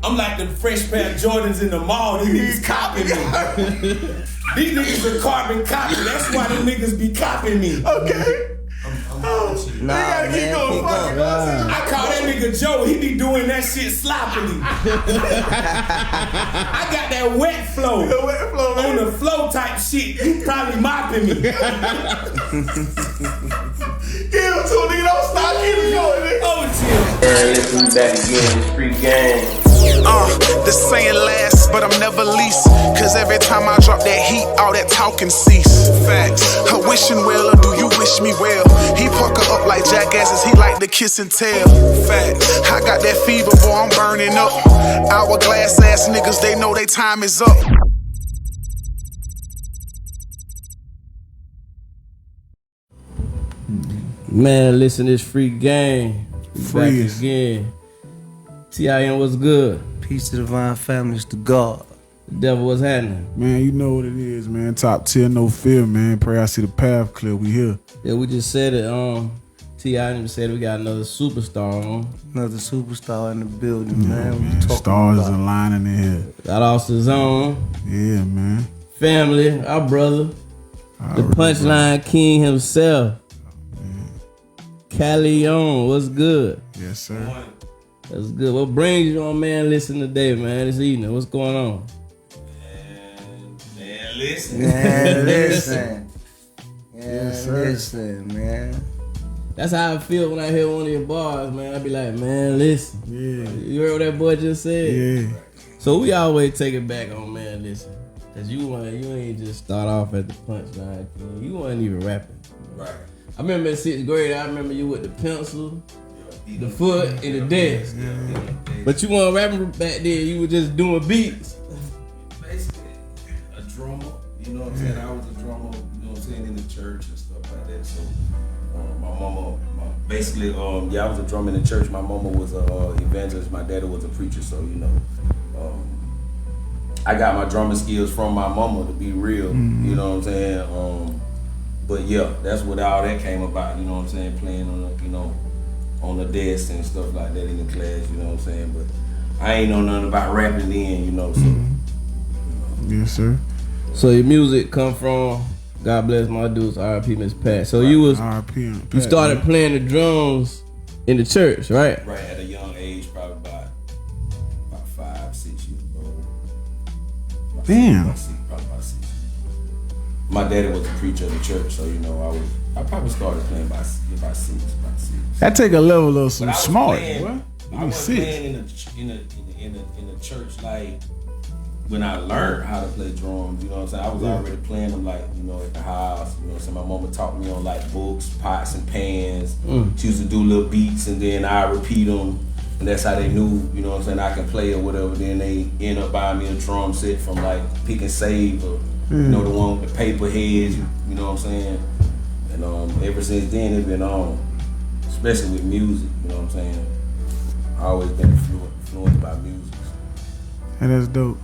I'm like the fresh pair of Jordans in the mall. These niggas copying me. These niggas are carbon copy. That's why them niggas be copying me. Okay. Nah, man, keep going. I call that nigga Joe. He be doing that shit sloppily. I got that wet flow. The wet flow, man. On the flow type shit. You probably mopping me. Get him to a nigga. Don't stop. Keep it going, nigga. Oh, chill. Listen back again, the street gang. The saying lasts, but I'm never least. Cause every time I drop that heat, all that talking cease. Facts. Her wishing well, or do you wish me well? He pucker up like jackasses, he like to kiss and tell. Facts. I got that fever, boy, I'm burning up. Hourglass ass niggas, they know they time is up. Man, listen to this free game. Free. Back again. TIN, what's good? Peace to divine families to God. The devil, what's happening? Man, you know what it is, man. Top tier, no fear, man. Pray I see the path clear. We here. Yeah, we just said it. TIN said we got another superstar on. Another superstar in the building, man. What you talking Stars about? aligning in here. Got Austin's on. Yeah, man. Family, our brother. The punchline king himself. Calione, what's good? Yes, sir. That's good. What brings you on, man? Listen today, man. This evening, what's going on? Man, listen. Man, listen. Yes, sir. Listen, man. That's how I feel when I hear one of your bars, man. I be like, man, listen. Yeah. You heard what that boy just said? Yeah. So we always take it back on, man, listen. Cause you ain't just start off at the punchline king. You wasn't even rapping. Right. I remember in 6th grade, I remember you with the pencil, the foot, and the desk. But you weren't rapping back then, you were just doing beats. Basically, a drummer. You know what I'm saying? I was a drummer, you know what I'm saying, in the church and stuff like that. So my mama, basically, I was a drummer in the church. My mama was an evangelist. My daddy was a preacher. So, you know, I got my drumming skills from my mama, to be real. You know what I'm saying? But yeah, that's what all that came about, you know what I'm saying? Playing on the, you know, on the desk and stuff like that in the class, you know what I'm saying? But I ain't know nothing about rapping then, you know, so. Yes, sir. So your music come from, God bless my dudes, R.I.P. Miss Pat. So you started playing the drums in the church, right? Right, at a young age, probably about 5, 6 years old. Damn. Probably about 6. My daddy was a preacher of the church, so you know I probably started playing by 6. That take a level of some But I was smart. playing- I was playing in the church, like when I learned how to play drums. You know what I'm saying? I was already playing them, like, you know, at the house. You know what I'm saying? My mama taught me on like books, pots and pans. She used to do little beats, and then I repeat them, and that's how they knew, you know what I'm saying, I can play or whatever. Then they end up buying me a drum set from like Pick and Save, or you know, the one with the paper heads. You know what I'm saying? And ever since then, it's been on, especially with music. You know what I'm saying? I always been influenced by music. And that's dope.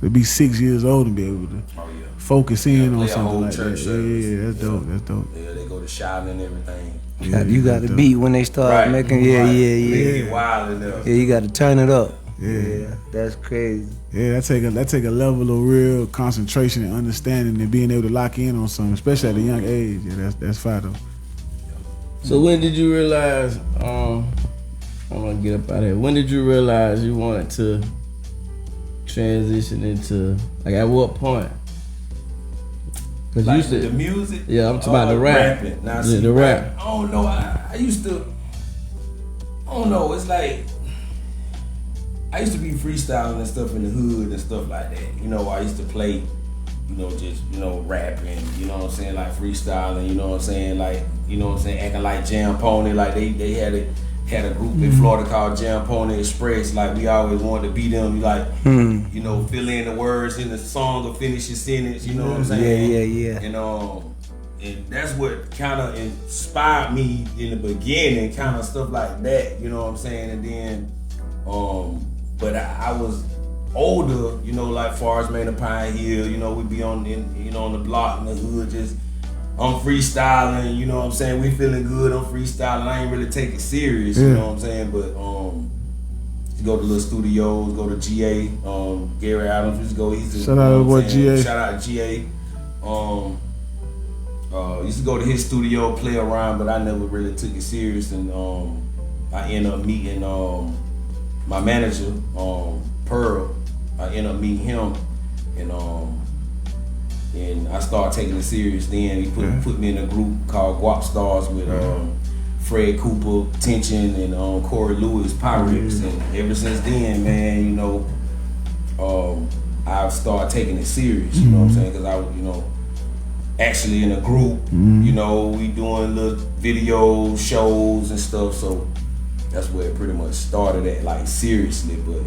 To be 6 years old and be able to focus in on something like that. Yeah, that's dope. That's dope. Yeah, they go to shouting and everything. You got to beat when they start making, They yeah. get wild enough. Yeah, you got to turn it up. Yeah. That's crazy. Yeah, that take a level of real concentration and understanding and being able to lock in on something, especially at a young age. Yeah, that's fire though. So when did you realize, I'm gonna get up out of here. When did you realize you wanted to transition into, like, at what point? Cause Like you said the music. Yeah, I'm talking about the rap. Rapping. Now, Yeah, see, the rap. I don't know. I used to. I don't know. It's like I used to be freestyling and stuff in the hood and stuff like that. You know, I used to play, you know, just, you know, rapping. You know what I'm saying, like freestyling. You know what I'm saying, like, you know what I'm saying, acting like Jam Pony. Like they had a group in Florida called Jam Pony Express. Like we always wanted to be them. Like you know, fill in the words in the song or finish your sentence. You know what I'm saying? Yeah. And that's what kind of inspired me in the beginning, kind of stuff like that. You know what I'm saying? And then, but I was older. You know, like far as man of Pine Hill. You know, we be on the block in the hood just. I'm freestyling, you know what I'm saying? We feeling good, I'm freestyling. I ain't really take it serious, you know what I'm saying? But to go to little studios, go to GA, Gary Adams used to go. Shout out to boy GA. Shout out to GA. Used to go to his studio, play around, but I never really took it serious. And I ended up meeting my manager, Pearl. I ended up meeting him, and I started taking it serious. Then he put me in a group called Guap Stars with Fred Cooper, Tension, and Corey Lewis, Pirates. And ever since then, man, you know, I've started taking it serious. You know what I'm saying? Because I, you know, actually in a group. You know, we doing little video shows and stuff. So that's where it pretty much started at, like seriously. But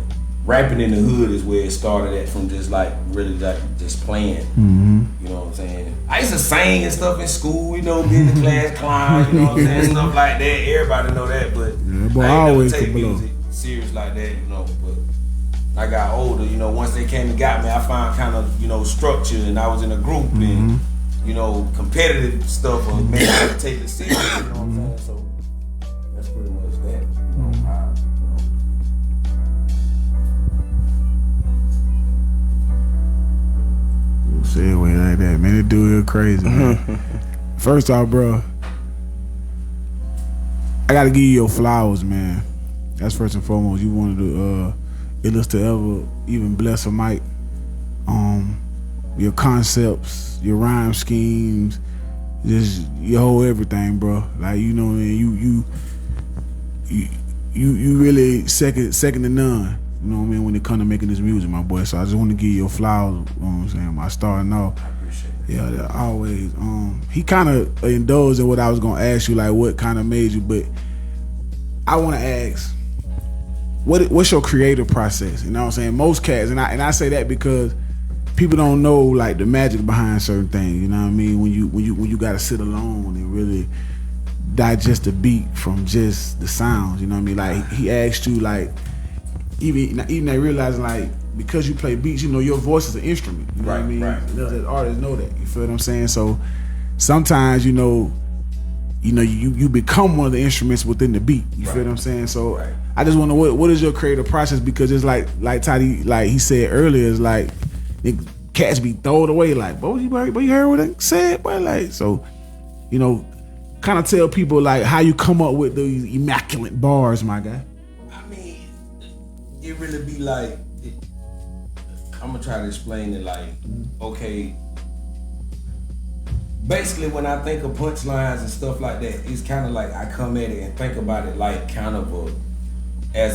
rapping in the hood is where it started at, from just like really like just playing. You know what I'm saying? I used to sing and stuff in school, you know, being the class clown, you know what I'm saying? Stuff like that. Everybody know that, but I ain't never take music serious like that, you know. But I got older, you know, once they came and got me, I found kind of, you know, structure, and I was in a group and, you know, competitive stuff or made me take it serious, you know what I'm saying? So that's pretty much that. You know, Say it way like that, man. It do it crazy, man. First off, bro, I gotta give you your flowers, man. That's first and foremost. You wanted to illest to ever even bless a mic. Your concepts, your rhyme schemes, just your whole everything, bro. Like, you know, you really second to none. You know what I mean, when it comes to making this music, my boy. So I just want to give you your flowers, you know what I'm saying? My starting off. I appreciate it. Yeah, always. He kind of indulged in what I was going to ask you, like what kind of made you, but I want to ask, what's your creative process? You know what I'm saying? Most cats, and I say that because people don't know like the magic behind certain things, you know what I mean? When you got to sit alone and really digest the beat from just the sounds, you know what I mean? Like he asked you like, even they realizing like, because you play beats, you know your voice is an instrument. You know what I mean? Right. Artists know that. You feel what I'm saying? So sometimes you become one of the instruments within the beat. You feel what I'm saying? So I just wonder what is your creative process, because it's like Toddy, like he said earlier, is like cats be thrown away. Like, boy, you heard what I said? Boy, like, so you know, kind of tell people like how you come up with these immaculate bars, my guy. It really be like, I'm gonna try to explain it like, okay, basically when I think of punchlines and stuff like that, it's kind of like I come at it and think about it like kind of I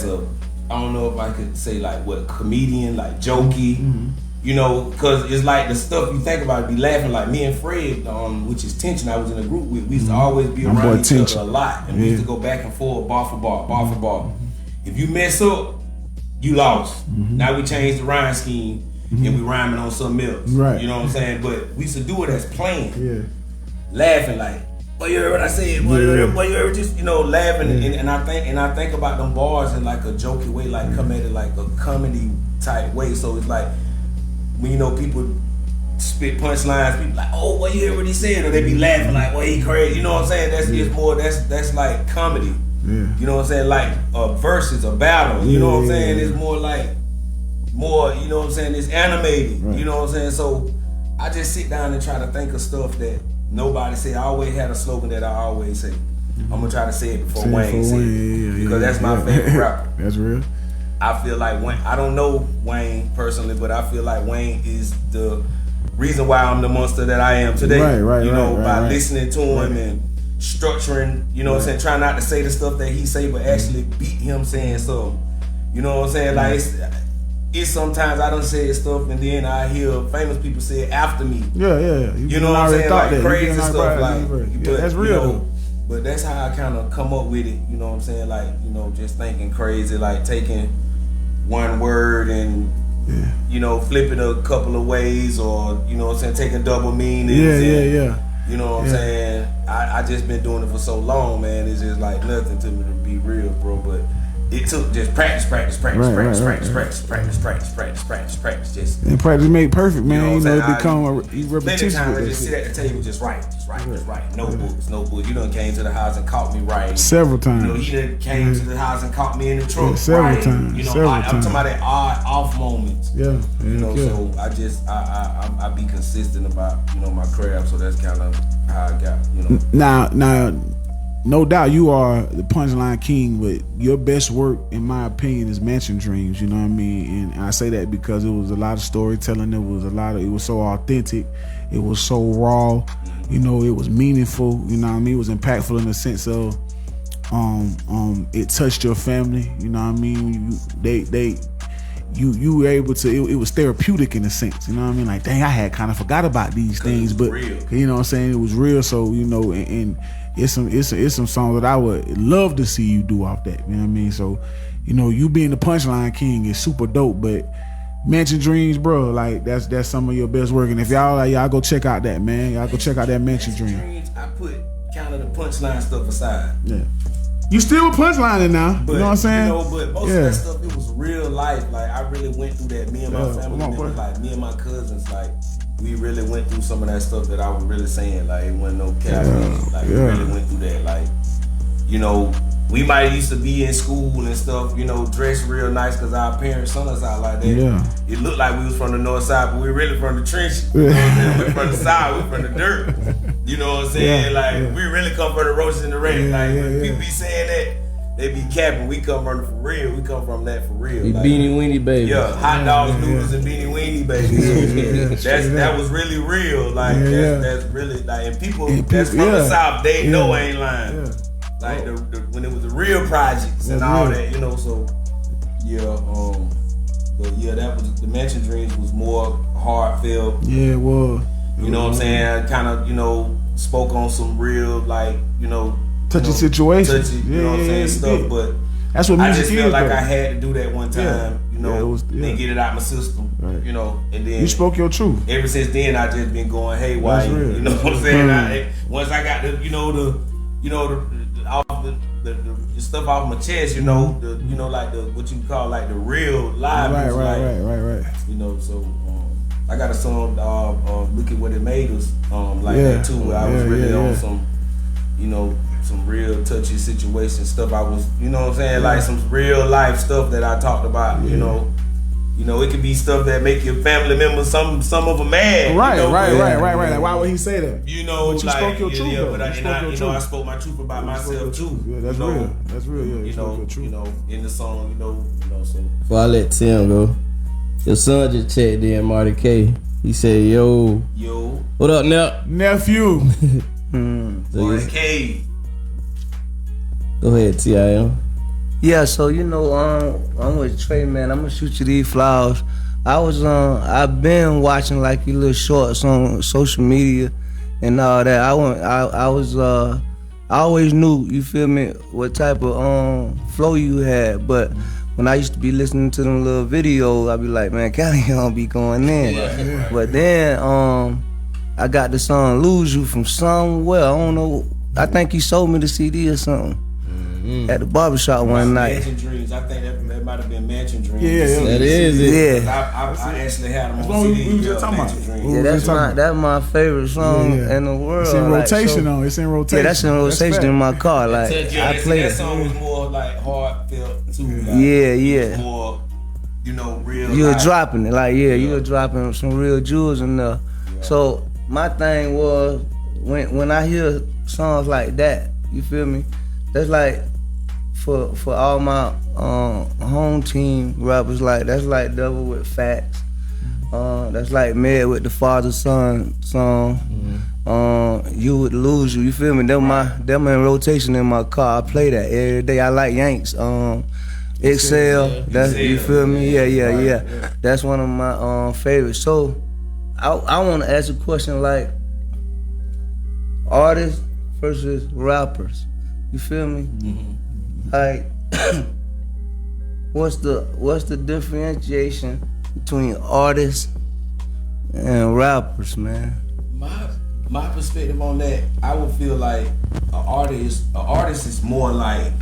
don't know if I could say like what, comedian, like jokey, you know, because it's like the stuff you think about it, be laughing. Like me and Fred, which is Tension, I was in a group with, we used to always be around each other a lot, and we used to go back and forth, bar for bar. If you mess up, you lost. Now we changed the rhyme scheme and we rhyming on something else. Right. You know what I'm saying? But we used to do it as playing. Yeah. Laughing like, boy, you heard what I said? Boy, you heard just, you know, laughing. And I think about them bars in like a jokey way, like come at it like a comedy type way. So it's like when, you know, people spit punchlines, people like, oh, boy, you hear what he said? Or they be laughing like, well, he crazy. You know what I'm saying? That's like comedy. Yeah. You know what I'm saying? Like verses or battles. You know what I'm saying? It's more, you know what I'm saying? It's animated. Right. You know what I'm saying? So I just sit down and try to think of stuff that nobody said. I always had a slogan that I always say. I'm gonna try to say it before Wayne said it. Because that's my favorite rapper. That's real. I feel like Wayne, I don't know Wayne personally, but I feel like Wayne is the reason why I'm the monster that I am today. Right. You know, by listening to him and structuring, you know what I'm saying, trying not to say the stuff that he say, but actually beat him saying something. You know what I'm saying? Like it's sometimes I done say stuff and then I hear famous people say it after me. Yeah. You know what I'm saying? Like crazy stuff. Like, that's real. You know, but that's how I kind of come up with it. You know what I'm saying? Like, you know, just thinking crazy, like taking one word and you know, flip it a couple of ways, or you know what I'm saying, taking double meanings. Yeah. You know what I'm saying? I just been doing it for so long, man. It's just like nothing to me, to be real, bro. But it took just practice. Just And practice make perfect, man. You know, it become a repetition. Many times I just sit at the table, just write. No books. You done came to the house and caught me writing. Several times. You know, he done came to the house and caught me in the trunk. Several times. You know, I'm talking about that odd off moments. Yeah. You know, so I be consistent about, you know, my craft. So that's kind of how I got, you know. Now, no doubt you are the punchline king, but your best work, in my opinion, is Mansion Dreams. You know what I mean? And I say that because it was a lot of storytelling. It was so authentic. It was so raw. You know, it was meaningful. You know what I mean? It was impactful in the sense of, it touched your family. You know what I mean? You were able to. It was therapeutic in a sense. You know what I mean? Like, dang, I had kind of forgot about these things, but real. You know what I'm saying? It was real. So, you know, and it's some songs that I would love to see you do off that. You know what I mean? So, you know, you being the punchline king is super dope, but Mansion Dreams, bro, like that's some of your best work. And if y'all go check out that, man. Y'all go check out that Mansion Dreams. I put kind of the punchline stuff aside. Yeah. You still punchlining now. But, you know what I'm saying? You know, but most of that stuff, it was real life. Like, I really went through that. Me and my family members, like me and my cousins, like, we really went through some of that stuff that I was really saying. Like, it wasn't no cap. Like, we really went through that. Like, you know, we might used to be in school and stuff, you know, dressed real nice because our parents sent us out like that. Yeah. It looked like we was from the north side, but we really from the trenches. You know what I'm saying? We from the side, we from the dirt. You know what I'm saying? Like, we really come from the roaches and the red. When people be saying that, they be capping. We come from for real. We come from that for real. Like, Beanie Weenie baby. Yeah, hot dogs, noodles, and Beanie Weenie baby. That was really real. Like, that's really, like, and people that's from the South, they know I ain't lying. Yeah. Like when it was the real projects and all that, you know. So but that was the Mansion Dreams was more heartfelt. Yeah, it was. You know what I'm saying? Kind of, you know, spoke on some real, like, you know, touchy situations. You know what I'm saying? Stuff, but that's what music I just felt like though. I had to do that one time. You know, then get it out my system. Right. You know, and then you spoke your truth. Ever since then, I just been going haywire. You know what I'm saying? Once I got the stuff off my chest, you know, like the what you call like the real live music, right. You know, so I got a song, "Look at What It Made Us," like that too, where I was really on some, you know, some real touchy situation stuff. I was, you know what I'm saying, like some real life stuff that I talked about, you know. You know, it could be stuff that make your family members, some of them mad. Right, you know, right. Like, why would he say that? You know, but you spoke your truth, but I spoke my truth about myself too. Yeah, that's real. That's real. Yeah, you know, in the song, you know. So. Before I let Tim go, your son just checked in, Marty K. He said, "Yo, what up, nephew?" Marty K. Go ahead, TIM. Yeah, so you know, I'm with Trey, man. I'm gonna shoot you these flowers. I've been watching like your little shorts on social media and all that. I always knew, you feel me, what type of flow you had. But when I used to be listening to them little videos, I'd be like, man, Calione be going in. But then I got the song "Lose You" from somewhere. I don't know. I think he sold me the CD or something. At the barbershop one night. Mansion Dreams. I think that might have been Mansion Dreams. Yeah, that is it. Yeah. I actually had them on CD. We was just talking about. That's my favorite song in the world. It's in rotation on. It's in rotation. Yeah, that's in rotation in my car. Like I play that song was more like heartfelt too. Like, yeah. More, you know, real. You're dropping it, like you're dropping some real jewels in there. Yeah. So my thing was when I hear songs like that, you feel me? That's like for all my home team rappers, like that's like Devil with Facts. That's like Med with the Father Son song. You Would Lose You. You feel me? Them in rotation in my car. I play that every day. I like Yanks. Excel. That's you feel me? Yeah. That's one of my favorites. So I want to ask a question like artists versus rappers. You feel me? Like, what's the differentiation between artists and rappers, man? My perspective on that, I would feel like an artist is more like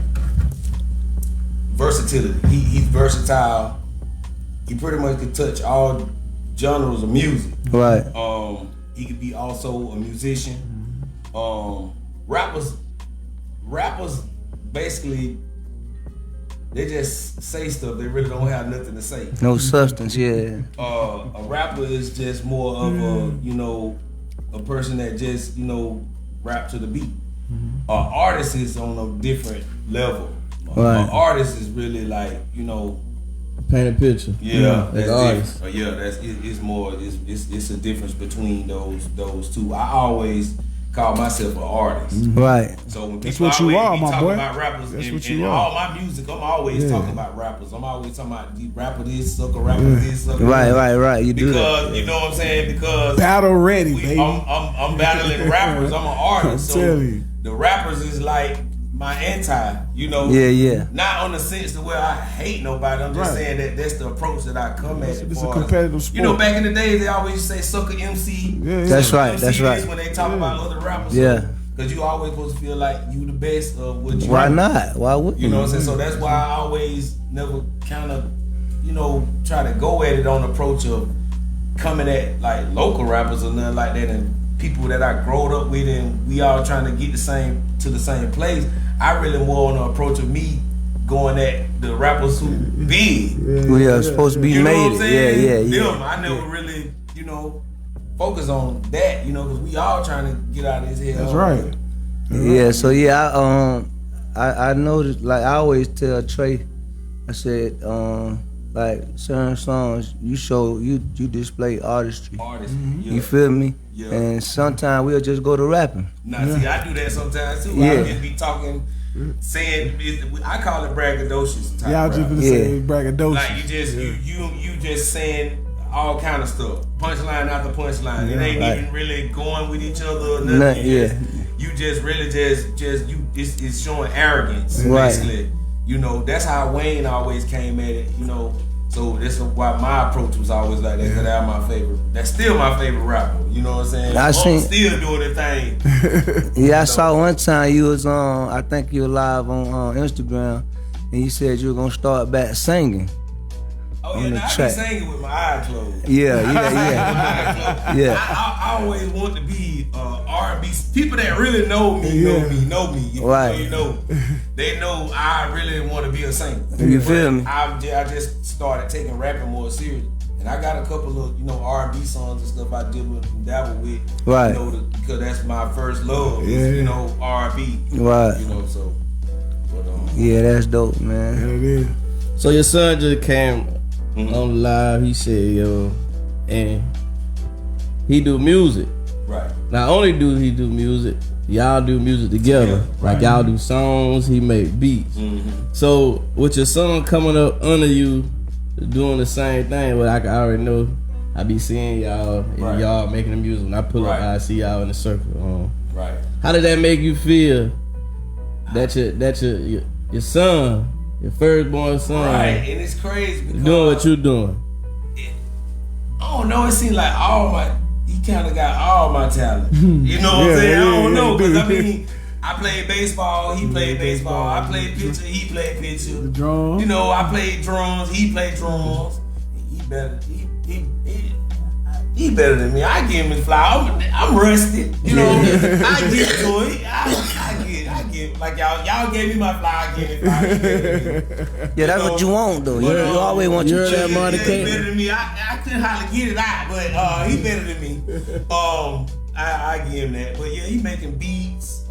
versatility. He's versatile. He pretty much can touch all genres of music. Right. He could be also a musician. Rappers basically, they just say stuff. They really don't have nothing to say. No substance, yeah. A rapper is just more of a person that just rap to the beat. Artist is on a different level. Right. An artist is really like paint a picture. Yeah, like that's artists. it's more. It's a difference between those two. I always call myself an artist. Right. So when That's people what you always are, be my talking boy. about rappers That's and what you all are. my music, I'm always talking about rappers. I'm always talking about the rapper this, sucker rapper this, sucker Right, that. right. You do that. Because you know what I'm saying? Because Battle ready, baby. I'm battling rappers. I'm an artist. I'm So telling you. the rappers is like my anti, Yeah. Not on the sense to where I hate nobody. I'm just Right. saying that that's the approach that I come at it It's for. a competitive sport. Back in the day, they always used to say sucker MC. Yeah. That's right. MC That's right. is when they talk about other rappers. Yeah. Because you always supposed to feel like you the best of what you Why do. not? Why wouldn't You know what I'm saying? So that's why I always never kind of, try to go at it on the approach of coming at like local rappers or nothing like that and people that I growed up with and we all trying to get to the same place. I really more on the approach of me going at the rappers who big. We are supposed to be You know made what I'm it. saying? Yeah. Them, I never really, focus on that, because we all trying to get out of this hell. That's right. Yeah, so I noticed, like I always tell Trey, I said, like certain songs you display artistry. Artists, yeah. You feel me? Yeah. And sometimes we'll just go to rapping. Now, see, I do that sometimes too. Yeah. I just be talking, saying, I call it braggadocious type Yeah, I was just rap. gonna say braggadocious. Like you just saying all kind of stuff, punchline after punchline. It ain't even really going with each other or nothing. You just really it's showing arrogance, basically. That's how Wayne always came at it. So that's why my approach was always like that. Cause that's my favorite. That's still my favorite rapper. You know what I'm saying? I'm still doing the thing. Yeah, I saw one time you was on. I think you were live on Instagram, and you said you were gonna start back singing. Oh yeah, I be singing with my eyes closed. Yeah. I always want to be R&B. People that really know me. Right. They know I really want to be a singer. You feel me? I just started taking rapping more serious, and I got a couple of R&B songs and stuff I dabble with. Right. Because that's my first love. R&B. Right. So. But, yeah, that's dope, man. Yeah, it is. So your son just came on live. He said, and he do music. Right. Not only do he do music, y'all do music together. Like y'all do songs, he make beats. So with your son coming up under you, doing the same thing, I already know. I be seeing y'all and y'all making the music. When I pull up, I see y'all in the circle. Right. How did that make you feel? That your son, your firstborn son, right? And it's crazy because doing what you doing. I don't know. It seems like he kind of got all my talent. You know what I'm saying? I don't know, because I played baseball, he played baseball. I played pitcher, he played pitcher. The drums. I played drums, he played drums. He better than me. I give him his flower. I'm rusty. I give it to him. I give like y'all gave me my flower. I give him flower. Yeah, that's what you want though. You always want your child. He better than me. I couldn't hardly get it out, but he better than me. I give him that. But yeah, he making beats.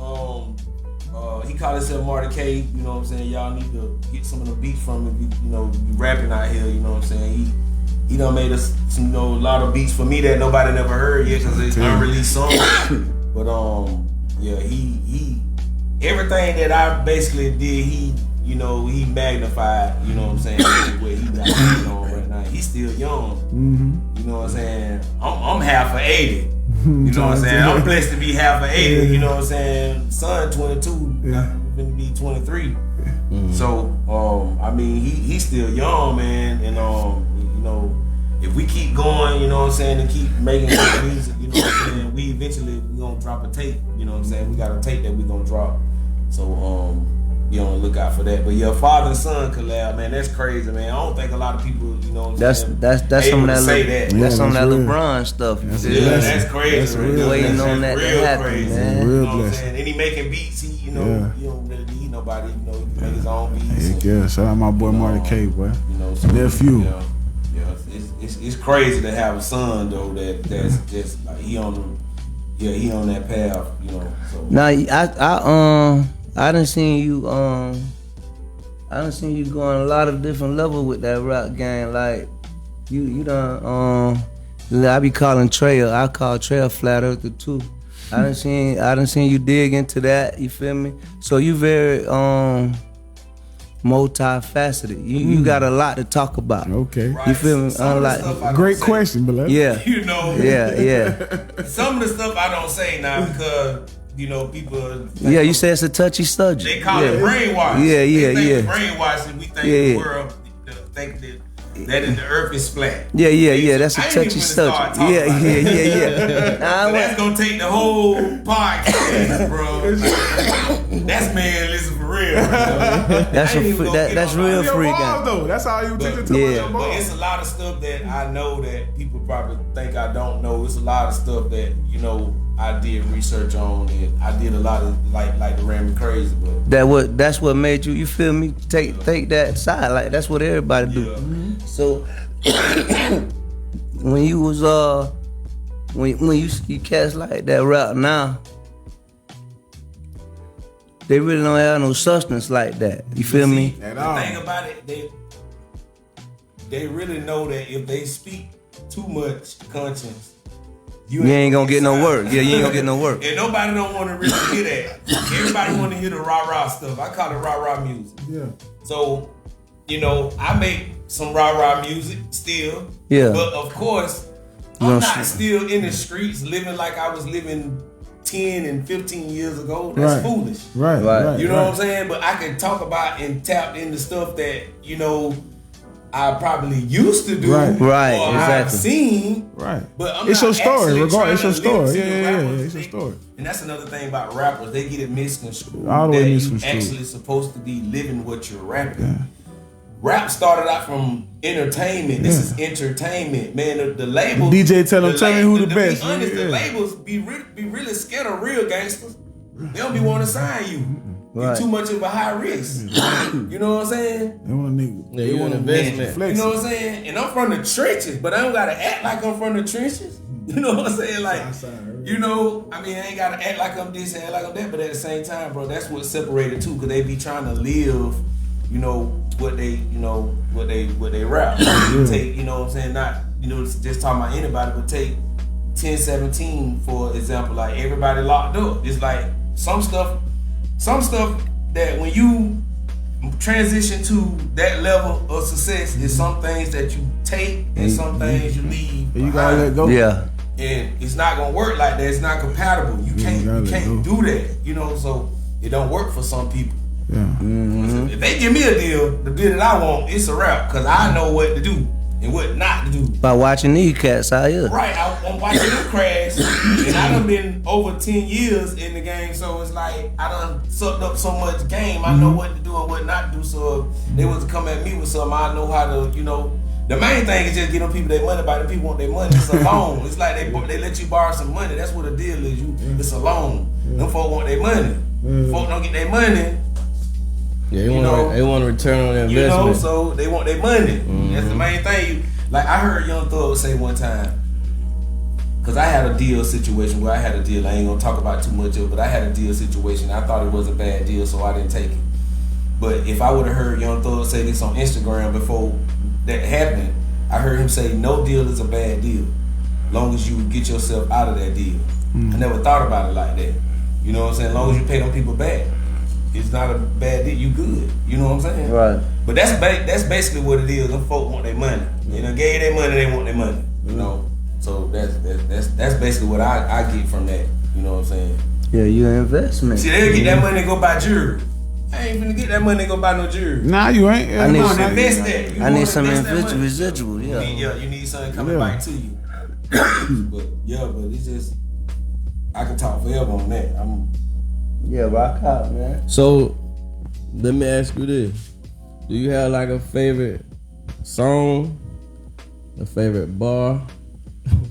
He called himself Marty K. You know what I'm saying? Y'all need to get some of the beats from him. Be rapping out here. You know what I'm saying? He done made us a lot of beats for me that nobody never heard yet because it's unreleased songs. But yeah, he everything that I basically did, he magnified. You know what I'm saying? What he got going on right now. He's still young. You know what I'm saying? I'm half of 80. You know what I'm saying? I'm blessed to be half of 80. You know what I'm saying? Son 22, I'm gonna be 23. So he's still young, man, and if we keep going, you know what I'm saying, and keep making good music, you know what I'm saying, we gonna drop a tape, you know what I'm saying, we got a tape that we gonna drop. So be on the lookout for that. But yeah, father and son collab, man, that's crazy, man. I don't think a lot of people, you know, that's some of that. That's some of that real. LeBron stuff. That's a yeah, blessing. that's crazy. That's right real. there. Waiting That's on that to real happen, crazy. man. Real You know what I'm blessing. saying? And he making beats. He, you know, he don't really need nobody. You know, he make his own beats. Heck yeah, shout out my boy Marty K, boy. You know, so, Nephew. Yeah, it's crazy to have a son though that's just like he on that path. You know. So. Now I done seen you going a lot of different levels with that rap game. Like you done I be calling Trey, I call Trey a flat earther too. I done seen you dig into that, you feel me? So you very multifaceted. You got a lot to talk about. Okay. Right. You feel me? Great question, beloved. Yeah. You know. Yeah. Some of the stuff I don't say now because you know people. Yeah, you say it's a touchy subject. They call it brainwash. Yeah. They think it's brainwash, and we think the world think that the earth is flat. Yeah. That's a I ain't touchy even start subject. talking Yeah. So that's gonna take the whole podcast, bro. That's manlism for real. That's real Your free balls, game. though. That's how you take it to your Yeah. But balls. it's a lot of stuff that I know that people probably think I don't know. It's a lot of stuff that, you know, I did research on, and I did a lot of like the Ram crazy, but That's what made you feel me take that side. Like that's what everybody do. yeah. So when you was when you see cats like that rap now, they really don't have no substance like that. You feel me? At The all. thing about it, they really know that if they speak too much conscience, You ain't gonna get no work. Yeah, you ain't gonna get no work. And nobody don't want to really hear that. Everybody want to hear the rah-rah stuff. I call it rah-rah music. Yeah. So, you know, I make some rah-rah music still. Yeah. But of course, I'm not still in the streets living like I was living 10 and 15 years ago. That's foolish. Right. You know what I'm saying? But I can talk about and tap into stuff that, you know, I probably used to do. Right, or exactly. I've seen. Right. But I'm It's not your story, actually regardless. It's your trying to story. live to the Yeah. rappers. It's your story. And that's another thing about rappers. They get it misconstrued. All the way that misconstrued. you actually supposed to be living what you're rapping. Rap started out from entertainment. This is entertainment, man. The labels. DJ tell me who the to best. Be honest, Yeah. the labels be really scared of real gangsters. They don't be want to sign you. You're too much of a high risk. You know what I'm saying? They want a nigga. Yeah, you want investment. You know what I'm saying? And I'm from the trenches, but I don't gotta act like I'm from the trenches. You know what I'm saying? Like, you know, I mean, I ain't gotta act like I'm this and act like I'm that, but at the same time, bro, that's what separated too, because they be trying to live, you know, what they rap. Take, you know what I'm saying? Not, you know, just talking about anybody, but take 1017 for example. Like everybody locked up. It's like some stuff that when you transition to that level of success is some things that you take and some things you leave. You gotta let go. Yeah. And it's not gonna work like that. It's not compatible. You can't do that. You know, so it don't work for some people. Yeah. So if they give me a deal, the deal that I want, it's a wrap, cause I know what to do and what not to do. By watching these cats out here. Right, I'm watching them crash, and I done been over 10 years in the game, so it's like I done sucked up so much game. I know what to do and what not to do. So if they was to come at me with something, I know how to, you know. The main thing is just get them people their money back. The people want their money. It's a loan. It's like they let you borrow some money. That's what the deal is. It's a loan. Them folk want their money. Folk don't get their money. Yeah, they want to return on their investment. You know, so they want their money. That's the main thing. Like I heard Young Thug say one time, cause I had a deal situation where I had a deal. I ain't gonna talk about too much of it, but I had a deal situation. I thought it was a bad deal, so I didn't take it. But if I would have heard Young Thug say this on Instagram before that happened, I heard him say no deal is a bad deal, long as you get yourself out of that deal. I never thought about it like that. You know what I'm saying? As long as you pay them people back, it's not a bad deal. You good. You know what I'm saying? Right. But that's basically what it is. Them folk want their money. You know, gave their money, they want their money. You know, so that's basically what I get from that. You know what I'm saying? Yeah, you an investment. See, they'll get that money and go buy jewelry. I ain't finna get that money and go buy no jewelry. Nah, you ain't. I need some- Invest that. You I need wanna some invest that money. residual. Yeah. You need something coming back to you. but it's just I can talk forever on that. Yeah, rock out, man. So Let me ask you this. Do you have like a favorite song? A favorite bar?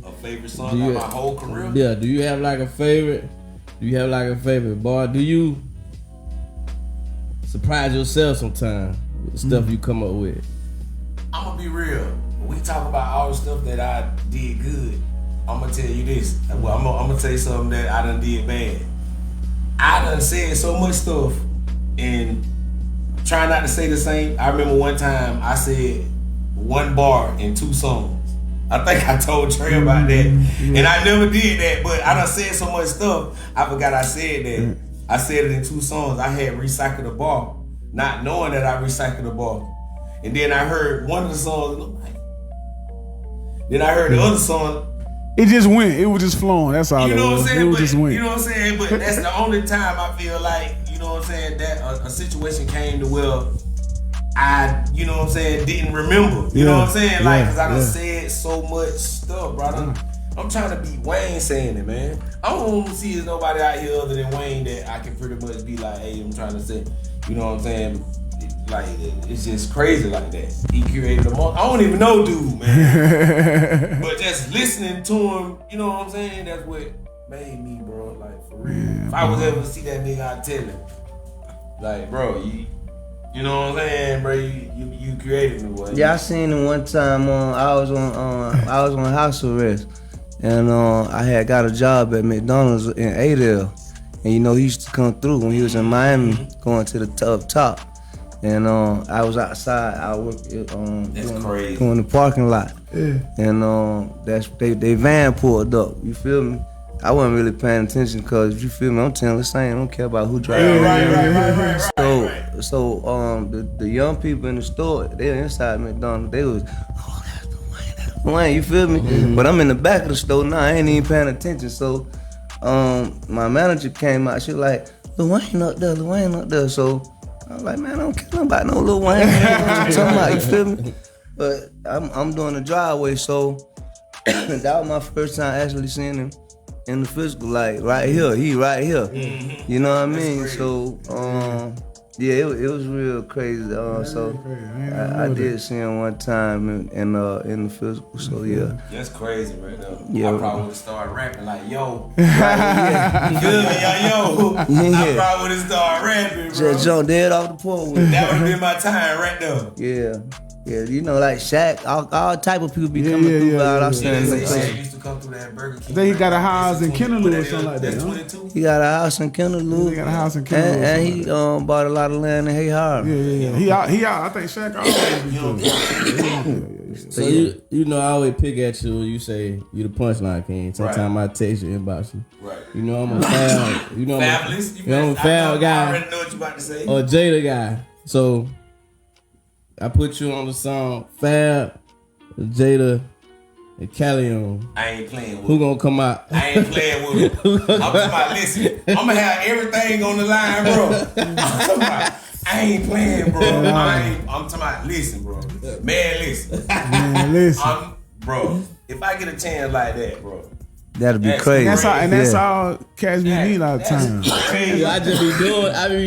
A favorite song of my whole career? Yeah, do you have like a favorite? Do you have like a favorite bar? Do you surprise yourself sometimes with the stuff you come up with? I'm gonna be real. When we talk about all the stuff that I did good, I'm gonna tell you this. Well, I'm gonna tell you something that I done did bad. I done said so much stuff and trying not to say the same. I remember one time I said one bar in 2 songs. I think I told Trey about that. And I never did that, but I done said so much stuff, I forgot I said that. I said it in 2 songs. I had recycled a bar, not knowing that I recycled a bar. And then I heard one of the songs, and I'm like, then I heard the other song. It just went. It was just flowing. That's all. You know what I'm saying? It But, just went. you know what I'm saying? But that's the only time I feel like, you know what I'm saying, that a situation came to where I, you know what I'm saying, didn't remember. You know what I'm saying? Like, because I done said so much stuff, bro. I'm trying to be Wayne saying it, man. I don't see there's nobody out here other than Wayne that I can pretty much be like, hey, I'm trying to say, you know what I'm saying? Like, it's just crazy like that. He curated the most. I don't even know dude, man. But just listening to him, you know what I'm saying? That's what made me, bro. Like, for real. If I was ever to see that nigga, I'd tell him. Like, bro, you know what I'm saying, bro? You created me, boy. Yeah, I seen him one time. I was on house arrest, and I had got a job at McDonald's in Adel, and you know he used to come through when he was in Miami, going to the top. And I was outside. I worked doing the parking lot. Yeah. And they van pulled up. You feel me? I wasn't really paying attention because you feel me. I'm telling the same. I don't care about who driving. Right. So the young people in the store, they were inside McDonald's. They was, oh, that's the Wayne. You feel me? Mm-hmm. But I'm in the back of the store now. I ain't even paying attention. So my manager came out. She was like, Lil Wayne up there. So I was like, man, I don't care nothing about no Lil Wayne. What you talking about? You feel me? But I'm doing the driveway, so that was my first time actually seeing him in the physical, like right here. He right here. Mm-hmm. You know what I mean? Crazy. So yeah, it was real crazy. So I did see him one time in the physical. So yeah, that's crazy right now. Yeah, I probably would have started rapping like yo. You feel me? Yo. I probably would have started rapping, bro. Just jump dead off the pole. That would have been my time right there. Yeah. Yeah, you know, like Shaq, all type of people be coming through out outside. Shaq used to come through that Burger King. Then he got a house in Kenaloo or something like that. That's 22. He got a house in Kenaloo. He got a house in Kenaloo. And he bought a lot of land in Hay Harbor. Yeah. He out. I think Shaq always. So you know, I always pick at you when you say you the punchline king. Sometimes I text you, inbox you. Right. You know I'm a foul. You know I'm a foul guy. I already know what you about to say. Or Jada guy. So I put you on the song Fab, Jada, and Calione. I ain't playing with Who gonna come out? I ain't playing with him. I'm talking about, listen, I'm gonna have everything on the line, bro. I'm talking about, I ain't playing, bro. I'm talking about, listen, bro. Man, listen. Bro, if I get a chance like that, bro. That'll be crazy. That's all cats be need all the time. I just be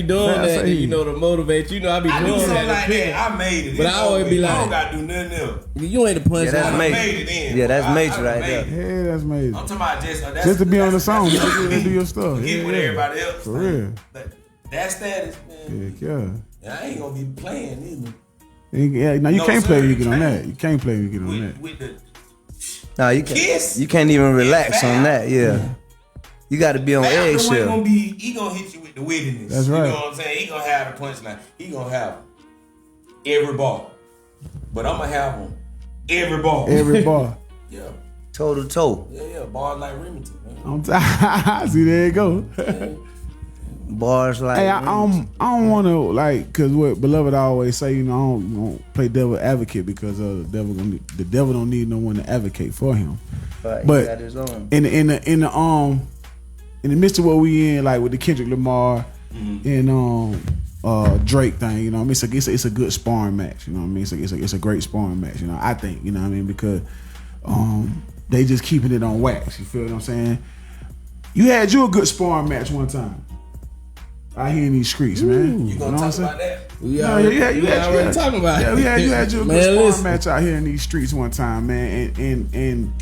doing that, you know, to motivate. You know, I be doing do that. Like that. I made it. But I always be like, I don't gotta do nothing else. You ain't the punchline. Yeah, that's major. I made it in. Yeah, that's major right there. Yeah, that's major. I'm talking about just to be on the song, just to do your stuff. Get with everybody else. For real. That status, man. Yeah. I ain't gonna be playing either. Yeah, no, you can't play when you get on that. You can't play when you get on that. With the no, you can't even relax on that. Yeah. You got to be on eggshell. He gonna hit you with the wittiness. That's right. You know what I'm saying? He gonna have the punchline. He gonna have every ball. But I'm gonna have him every ball. Every ball. Yeah. Toe to toe. Yeah. Bars like Remington. See, there you go. Bars like. Hey, I don't want to cause what Beloved always say, you know, I don't play devil advocate because the devil don't need no one to advocate for him. But he got his own. In the midst of what we in, like with the Kendrick Lamar and Drake thing, you know what I mean? It's a good sparring match, you know what I mean? It's a great sparring match, you know, I think, you know what I mean? Because they just keeping it on wax, you feel what I'm saying? You had a good sparring match one time. out here in these streets, man. You gonna talk about that? You already talking about it. Yeah, you had your Man, good sparring listen. match out here in these streets one time, man. And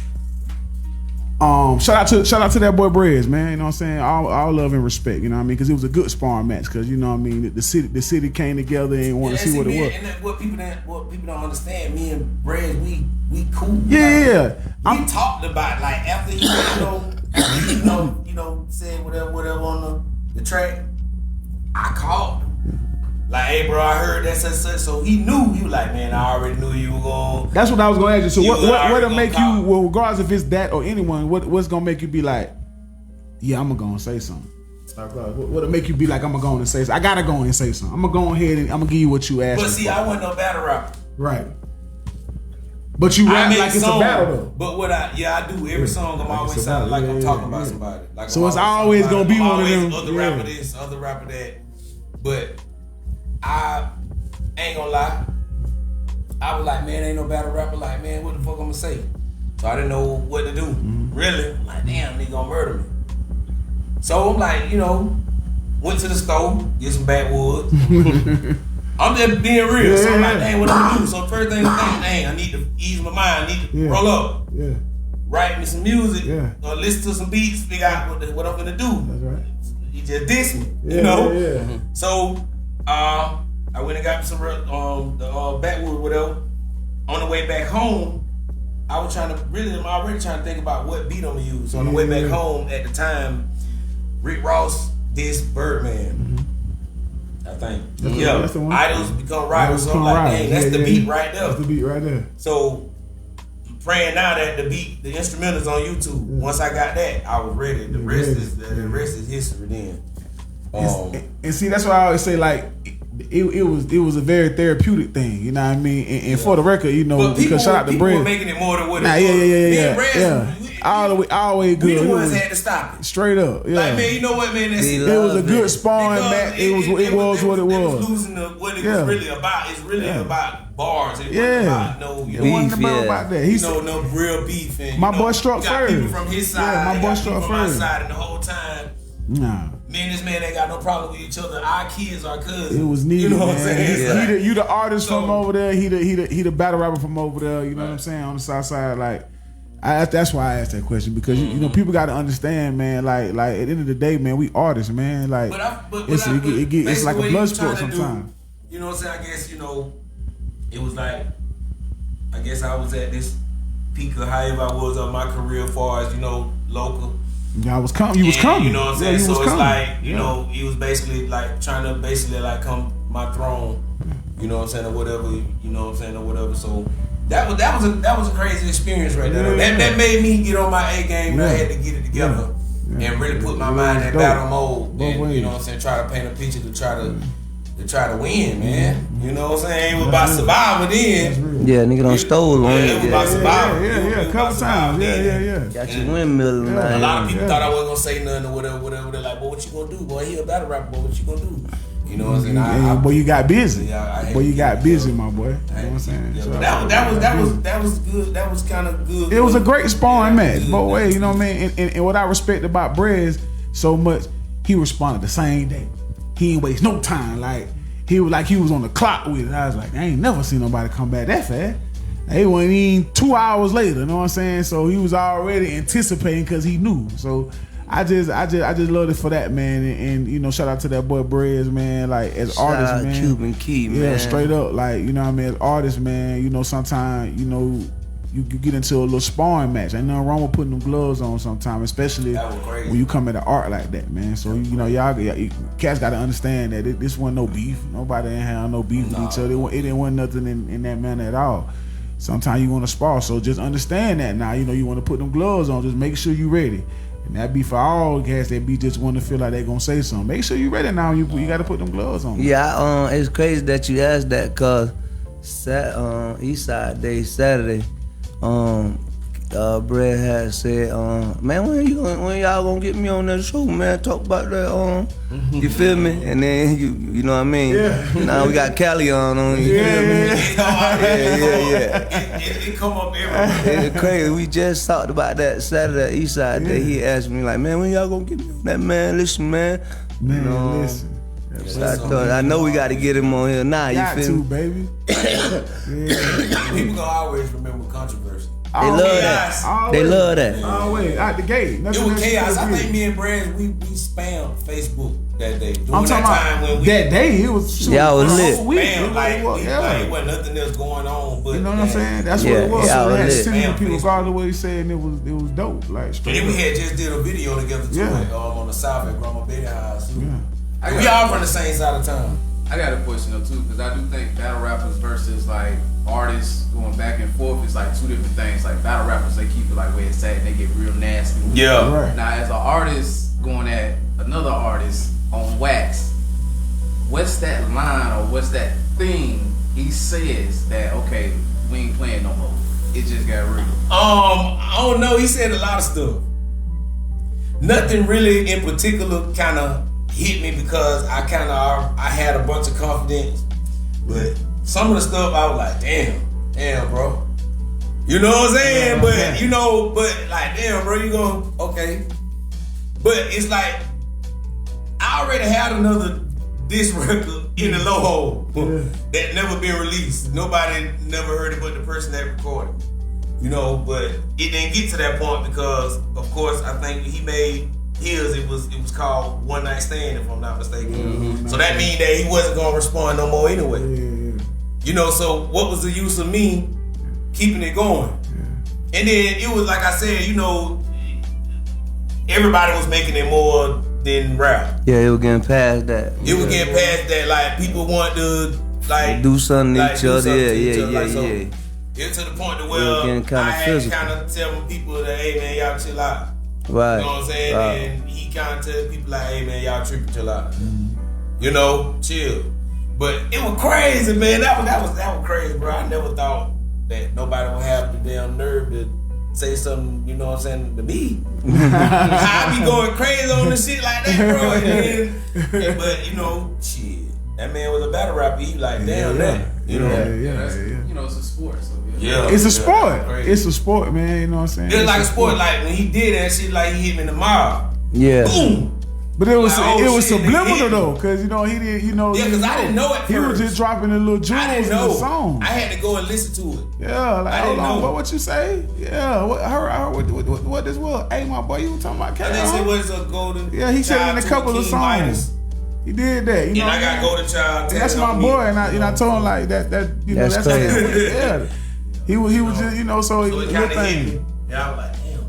shout out to that boy Brez, man. You know what I'm saying? All love and respect, you know what I mean? Because it was a good sparring match. Because you know what I mean, the city came together and wanted to see what it was. And that's what people don't understand. Me and Brez, we cool. Yeah. We talked about like after he said whatever on the track. I called him. Like, hey, bro, I heard that such. So he knew. He was like, man, I already knew you were going. That's what I was going to ask you. So what'll make you, call. well, regardless if it's that or anyone, what's going to make you be like, yeah, I'm going to go and say something? What'll make you be like, I'm going to go and say something? I got to go and say something. I'm going to go ahead and I'm going to give you what you asked But see, for. I wasn't no battle rapper. Right. But you rap like it's a battle though. But I do. Every song I'm always sounding like I'm talking about somebody. Like so it's always going to be one of them. Other rapper this, other rapper that. But I ain't gonna lie. I was like, man, ain't no battle rapper. Like, man, what the fuck I'm gonna say? So I didn't know what to do. Really? I'm like, damn, nigga gonna murder me. So I'm like, went to the store, get some backwoods. I'm just being real. So I'm like, dang, what I'm gonna do? So first thing I think, dang, I need to ease my mind. I need to roll up. Yeah. Write me some music. Yeah. Or listen to some beats, figure out what I'm gonna do. That's right. He just dissed me, Yeah. So I went and got some the backwood, whatever. On the way back home, I'm already trying to think about what beat I'm gonna use. So on the way back home, at the time, Rick Ross dissed Birdman. I think. That's the one. Idols become rivals. So I'm like, dang, that's the beat right there. That's the beat right there. So praying now that the instrumental's on YouTube. Once I got that, I was ready. The rest is history then. And see, that's why I always say, like, it was a very therapeutic thing, you know what I mean? And for the record, because shout out to people Brez. were making it more than what it was. Yeah. Always good. We the ones had to stop it. Straight up. Yeah. Like, man, you know what, man? It was a good sparring match. It was what it was. It was losing what it was really about. It's really about bars. It wasn't about about that. He said, no real beef. And, my boy struck first. People from his side. Yeah, my boy struck from my first. side, and the whole time, nah. me and this man ain't got no problem with each other. Our kids are cousins. It was needed, you know what I'm saying? You the artist from over there. He the battle rapper from over there. You know what I'm saying? On the south side, like, that's why I asked that question, because people got to understand, man. Like at the end of the day, man, we artists, man. Like, it's like a blood sport sometimes. You know what I'm saying? I guess it was like, I guess I was at this peak of however I was of my career, as far as local. Yeah, I was coming. You was coming. You know what I'm saying? Yeah, so it's coming. like, he was basically like trying to come my throne. You know what I'm saying, or whatever. You know what I'm saying, or whatever. So that was a crazy experience right there. That made me get on my A game. And I had to get it together and really put my mind in battle mode. And you know what I'm saying, try to paint a picture to try to win, man. You know what I'm saying? It was about surviving then. Yeah, nigga done stole on it. It was about surviving. Yeah, a couple times. Yeah. Got your windmill. A lot of people thought I wasn't gonna say nothing or whatever. They're like, boy, what you gonna do? Boy, he a battle rapper, boy, what you gonna do? You know what I'm saying? Boy, you got busy. You got busy, my boy. You know what I'm saying? Yeah, so that was good. That was kind of good. It was a great sparring match, both ways. You know what I mean? And what I respect about Brez so much, he responded the same day. He ain't waste no time. Like, he was on the clock with it. I was like, I ain't never seen nobody come back that fast. He wasn't even 2 hours later. You know what I'm saying? So he was already anticipating because he knew. So I just love it for that, man. And shout out to that boy Brez, man. Like, as artists, man. Cuban Key, man. Yeah, straight up. Like, you know what I mean? As artists, man, sometimes, you get into a little sparring match. Ain't nothing wrong with putting them gloves on sometimes, especially when you come at art like that, man. So, y'all cats got to understand that this wasn't no beef. Nobody ain't had no beef with each other. It didn't want nothing in that manner at all. Sometimes you want to spar, so just understand that now. You want to put them gloves on. Just make sure you ready. And that be for all cats that be just want to feel like they gonna say something. Make sure you ready now. You got to put them gloves on. Yeah, it's crazy that you asked that, cause Eastside Day Saturday, Brad had said, man, when y'all gonna get me on that show, man? Talk about that, you feel me? And then you know what I mean? Yeah. Now we got Calione on, you feel me? Yeah. It come up everywhere. It's crazy. We just talked about that Saturday Eastside Day. He asked me like, man, when y'all gonna get me on that, man? Listen, man. Man, listen. I know we got to get him on here now. You feel me? Baby. People gonna always remember controversy. They love that. They love that. Always out the gate. It was chaos. I think me and Brad we spammed Facebook that day. I'm talking about that day. It was y'all was lit. Spam, like wasn't nothing else going on. But you know what I'm saying? That's what it was. Yeah, so they had lit. 10 million people regardless of what he said, and it was dope. Like and then we had just did a video together too, on the south at Grandma Betty House. Yeah. We all from the same side of town. I got a question though too, because I do think battle rappers versus like artists going back and forth is like two different things. Like battle rappers, they keep it like where it's at, they get real nasty. Yeah. Right. Now as an artist going at another artist on wax, what's that line or what's that thing he says that okay, we ain't playing no more? It just got real. I don't know. He said a lot of stuff. Nothing really in particular kind of hit me because I had a bunch of confidence, but some of the stuff I was like, damn, bro. You know what I'm saying? But like, damn, bro, you going okay? But it's like I already had another diss record in the low hole that never been released. Nobody never heard it but the person that recorded. You know, but it didn't get to that point because, of course, I think he made his. It was called One Night Stand, if I'm not mistaken. So that means that he wasn't gonna respond no more anyway. You know, so what was the use of me keeping it going? And then it was like I said, you know, everybody was making it more than rap. Yeah, it was getting past that. It was getting past that. Like people want to like do something to each other. Yeah. It's to the point to where I had kind of telling people that, hey man, y'all chill out. Right. You know what I'm saying? And he kind of tell people like, hey man, y'all tripping, chill out. You know, chill. But it was crazy, man. That was crazy, bro. I never thought that nobody would have the damn nerve to say something, you know what I'm saying, to me. I be going crazy on the shit like that, bro. And then, but you know, shit. That man was a battle rapper. He like, damn that. You know? You know, it's a sport, so it's a sport. It's a sport, man. You know what I'm saying? It's like a sport. Like when he did that shit, like he hit me in the mouth. Yeah. Boom. But it was subliminal though, cause you know he didn't, you know. Yeah, cause I didn't know it first. He was just dropping the little jewels in the song. I had to go and listen to it. Yeah, like hold on, what you say? Yeah, what this was? Hey, my boy, you were talking about Calione? I think it was a golden. Yeah, he said it in a couple of songs. He did that, you know. And I got Golden Child. That's my boy, and I told him like that. You know, that's crazy. Yeah, he was just, you know, so it was a thing. Yeah, I was like, damn,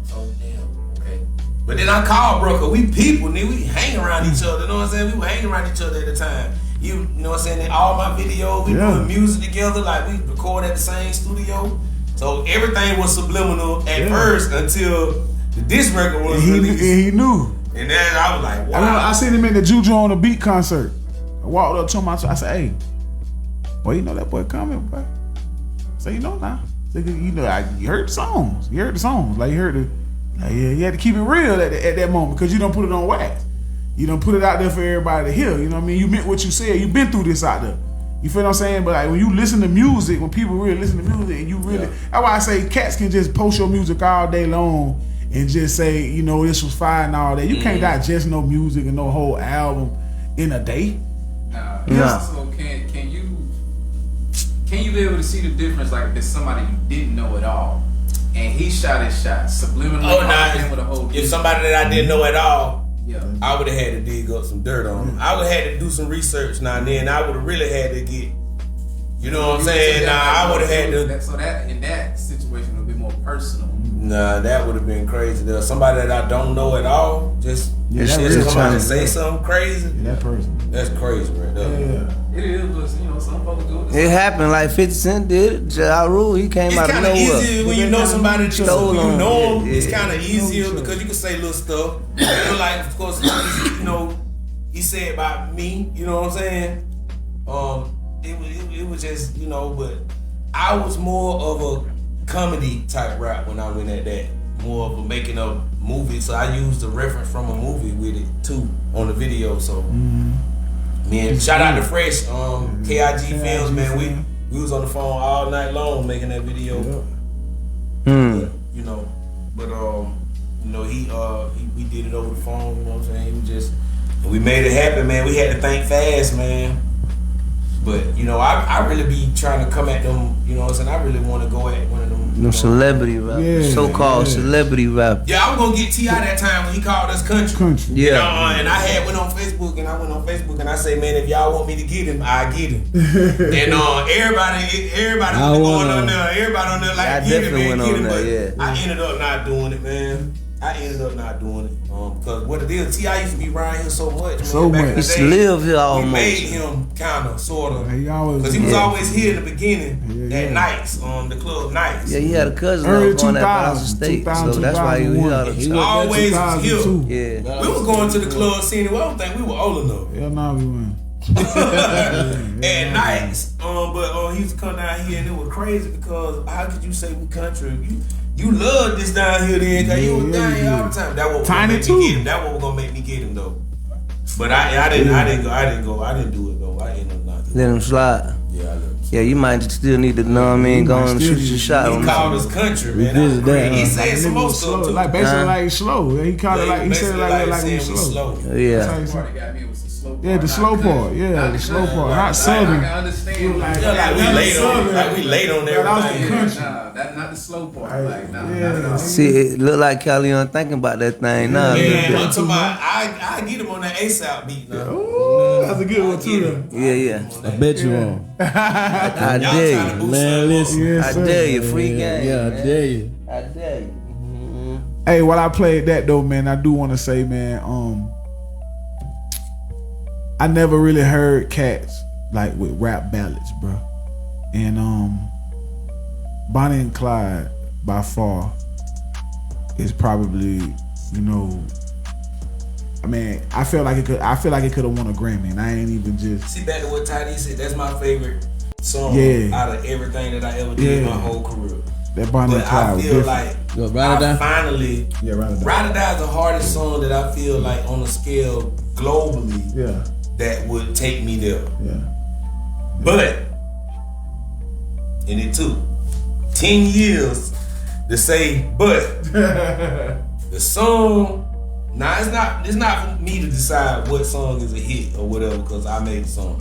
okay. But then I called bro, cause we people, nigga, we hang around each other. You know what I'm saying? We were hanging around each other at the time. You know what I'm saying? In all my videos, we doing music together, like we record at the same studio. So everything was subliminal at first until the disc record was released. And he knew. And then I was like, wow. I seen him in the Juju on the Beat concert. I walked up to him, I said, hey, boy, you know that boy coming, boy. I said, you know now. You know, you heard the songs. You heard the songs. Like you heard the, like, yeah, you had to keep it real at that moment because you don't put it on wax. You don't put it out there for everybody to hear. You know what I mean? You meant what you said. You been through this out there. You feel what I'm saying? But like when you listen to music, when people really listen to music, and you really, that's why I say cats can just post your music all day long and just say, you know, this was fire and all that. You can't digest no music and no whole album in a day. Nah. So can you be able to see the difference? Like if it's somebody you didn't know at all, and he shot his shot subliminally. With a whole if somebody that I didn't know at all, I would have had to dig up some dirt on him. I would have had to do some research now and then. I would have really had to get, you know what I'm saying? I would have had to. So that in that situation would be more personal. Nah, that would have been crazy. There's somebody that I don't know at all, just come out and say something crazy. That person. That's crazy right there. Yeah. It is, but you know, some folks do it. It happened like 50 Cent did. Ja Rule, he came out of nowhere. It's kind of easier when you know somebody that you know them. It's kind of easier because you can say little stuff. You know, like, of course, you know, he said about me, you know what I'm saying? It was just, you know, but I was more of a comedy type rap when I went at that. More of a making a movie. So I used the reference from a movie with it too on the video. So man, shout out to Fresh, KIG Films, man. We was on the phone all night long making that video. But, you know, we did it over the phone, you know what I'm saying? He was just And we made it happen, man. We had to think fast, man. But, you know, I really be trying to come at them, you know what I'm saying? I really want to go at one of them. Them celebrity rappers, so-called celebrity rappers. Yeah, I was gonna get T.I. that time when he called us country. Yeah. You know, and I went on Facebook and I say, man, if y'all want me to get him, I get him. And everybody was going on there. Everybody on there like, I get him, man, went get on him. there, But I ended up not doing it, man. Because what it is, T.I. used to be around here so much, man. So Back much. in the He day, live here almost. we made him kind of, sort of. Because he He was always here in the beginning at nights, the club nights. Yeah, he had a cousin Early that was going at 2000s, Boston State, so that's why he was here all the He time. always was here. 2002. Yeah. We was going to the club scene. Well, I don't think we were old enough. Hell no, we weren't. At nights, but he used to come down here and it was crazy because how could you say we country? You love this down here then, cause you was down here all the time. That what was gonna make me get him. That what was gonna make me get him though. But I didn't do it though. I ended up not doing Let him slide. it. Yeah, I let him. Yeah, you might still need to know what I mean, go and shoot your shot on He called us country, man. That was great. He said some more stuff too. Like basically like slow. He called it like he said it like he we was slow. Yeah. That's how he Part said. that got me was the slow part. Yeah, the slow part. Yeah, the slow part. Not I southern. can understand. Like we late on everything. Nah, that's not the slow part. Like, nah, not at Yeah. all. See, it look like Calione thinking about that thing now. Yeah, I'm talking about, I get him on that ASAP beat now. Ooh, that's a good one too. Yeah. I bet you won't. I Y'all dare trying to you. boost Man, something listen. up. Yes, I sir. dare you. Free game. Yeah, I man. dare you. I dare you. Hey, while I played that though, man, I do want to say, man, I never really heard cats like with rap ballads, bro. And Bonnie and Clyde by far is probably, you know, I mean, I feel like it could have won a Grammy, and I ain't even just. See, back to what Tydee said, that's my favorite song out of everything that I ever did in my whole career. That Bonnie and But Clyde I was feel different. like Ride or Die? finally, Ride or Die. Ride or Die is the hardest song that I feel like on a scale globally Yeah, that would take me there. yeah. But, and it took 10 years to say, but the song, it's not for me to decide what song is a hit or whatever because I made the song.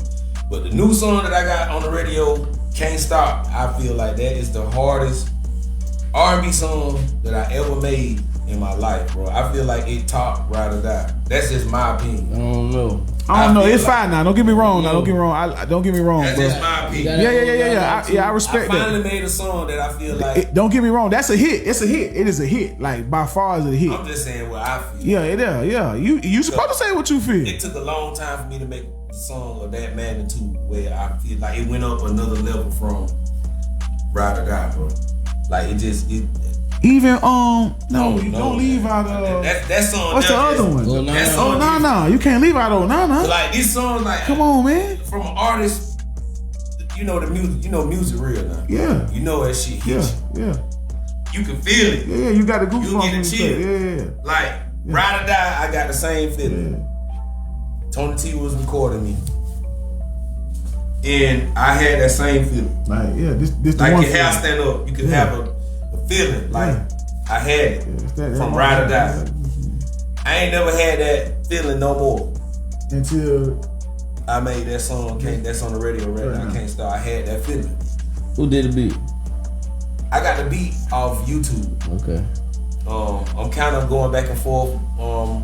But the new song that I got on the radio, Can't Stop, I feel like that is the hardest R&B song that I ever made in my life, bro. I feel like it topped Ride or Die. That's just my opinion. I don't know. I don't know. feel It's like- fine now. Don't get me wrong. Now, don't get me wrong. Don't get me wrong, That's bro. just my opinion. Yeah. I I respect finally that. made a song that I feel like, Don't get me wrong. That's a hit. It's a hit. It is a hit. Like by far, is a hit. I'm just saying what I feel. Yeah, it is. Yeah, you supposed to say what you feel. It took a long time for me to make a song of that magnitude where I feel like it went up another level from Ride or Die, bro. Like it Even no, you don't leave out that song. what's the now other is- one? Oh, nah, That nah. song, No, you can't leave out Nana. like these songs, like Come on, man. from an artist, you know the music, music real now. Yeah. You know that shit hits you. Yeah. You can feel it. Yeah, you got the You goosebumps. get a when you say chill. it. Yeah. Like Ride or Die, I got the same feeling. Tony T was recording me, and I had that same feeling. Like, yeah, this the Like one your hair feeling. stand up, you can have a feeling. Like I had it It's that from one Ride or feeling. Die. I ain't never had that feeling no more. Until I made that song, that's on the radio right now. I Can't Stop. I had that feeling. Who did the beat? I got the beat off YouTube. Okay. I'm kind of going back and forth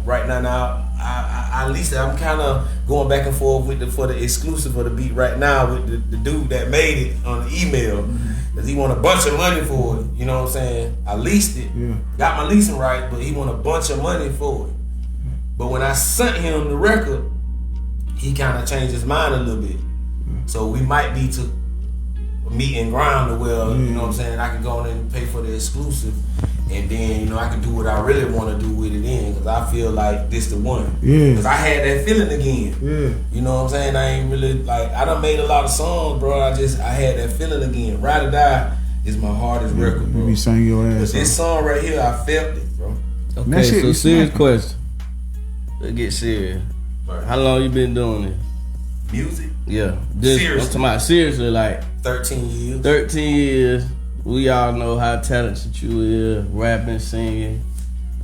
right now. At least I'm kind of going back and forth for the exclusive of the beat right now with the dude that made it on the email. Cause he want a bunch of money for it. You know what I'm saying? I leased it. Yeah. Got my leasing right, but he want a bunch of money for it. But when I sent him the record, he kind of changed his mind a little bit. So we might be to meet and ground to where, you know what I'm saying, I can go in and pay for the exclusive. And then, you know, I can do what I really want to do with it in. Because I feel like this the one. Yeah. Because I had that feeling again. yeah. You know what I'm saying? I ain't really, like, I done made a lot of songs, bro. I had that feeling again. Ride or Die is my hardest record, bro. You be singing your But ass this off. song right here, I felt it, bro. Okay, That shit so be serious smacking. question. Let's get serious. Right. How long you been doing this? Music, Yeah. This, Seriously. I'm talking about seriously, like 13 years. 13 years. We all know how talented you is, rapping, singing,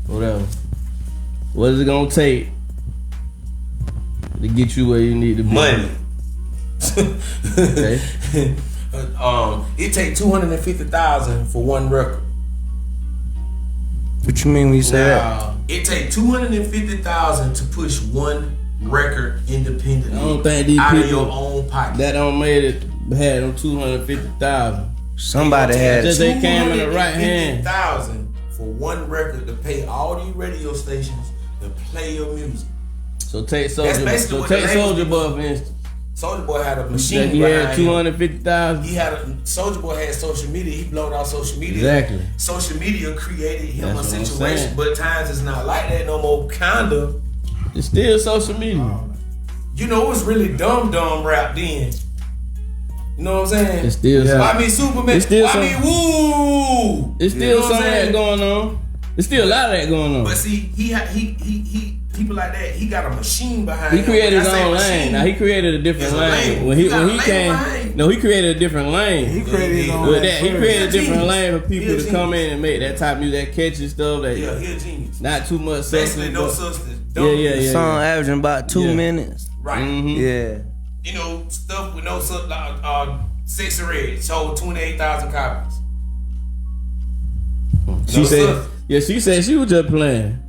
whatever. What is it gonna take to get you where you need to be? Money. Okay. It take $250,000 for one record. What you mean when you say that? Now, it take $250,000 to push one record independently. I don't think these out of people your own pocket. that don't made it had them 250,000. Somebody had Just they came in the right hand. $250,000 for one record to pay all these radio stations to play your music. So take basically Soldier. what So take the label Soldier did. Boy for instance. Soulja Boy had a That machine he had behind him. 250,000. He had Soulja Boy had social media. He blowed out social media. Exactly. Social media created him That's a what I'm situation, saying. but times it's not like that no more. Kinda. It's still social media. You know, it was really dumb rap then. You know what I'm saying? It's still I mean, Superman. It's still I mean, woo. It's still You know what some I'm of that saying? going on. There's still a lot of that going on. But see, he people like that. He got a machine behind He him. created When his I say own machine, lane. Now he created a different It's a lane. lane. When You he got a lane came, behind. no, he created a different lane. He created his own. With that, he created a different genius. lane for He people a to come genius. in and make that type of music, that catchy stuff. That Yeah, he a genius. not too much Basically, substance. no but- substance. Yeah. song averaging about 2 Yeah. minutes. Right. Mhm. Yeah. You know, stuff with no substance. Sexy Red sold 28,000 copies. She No said, substance. yeah, she said she was just playing.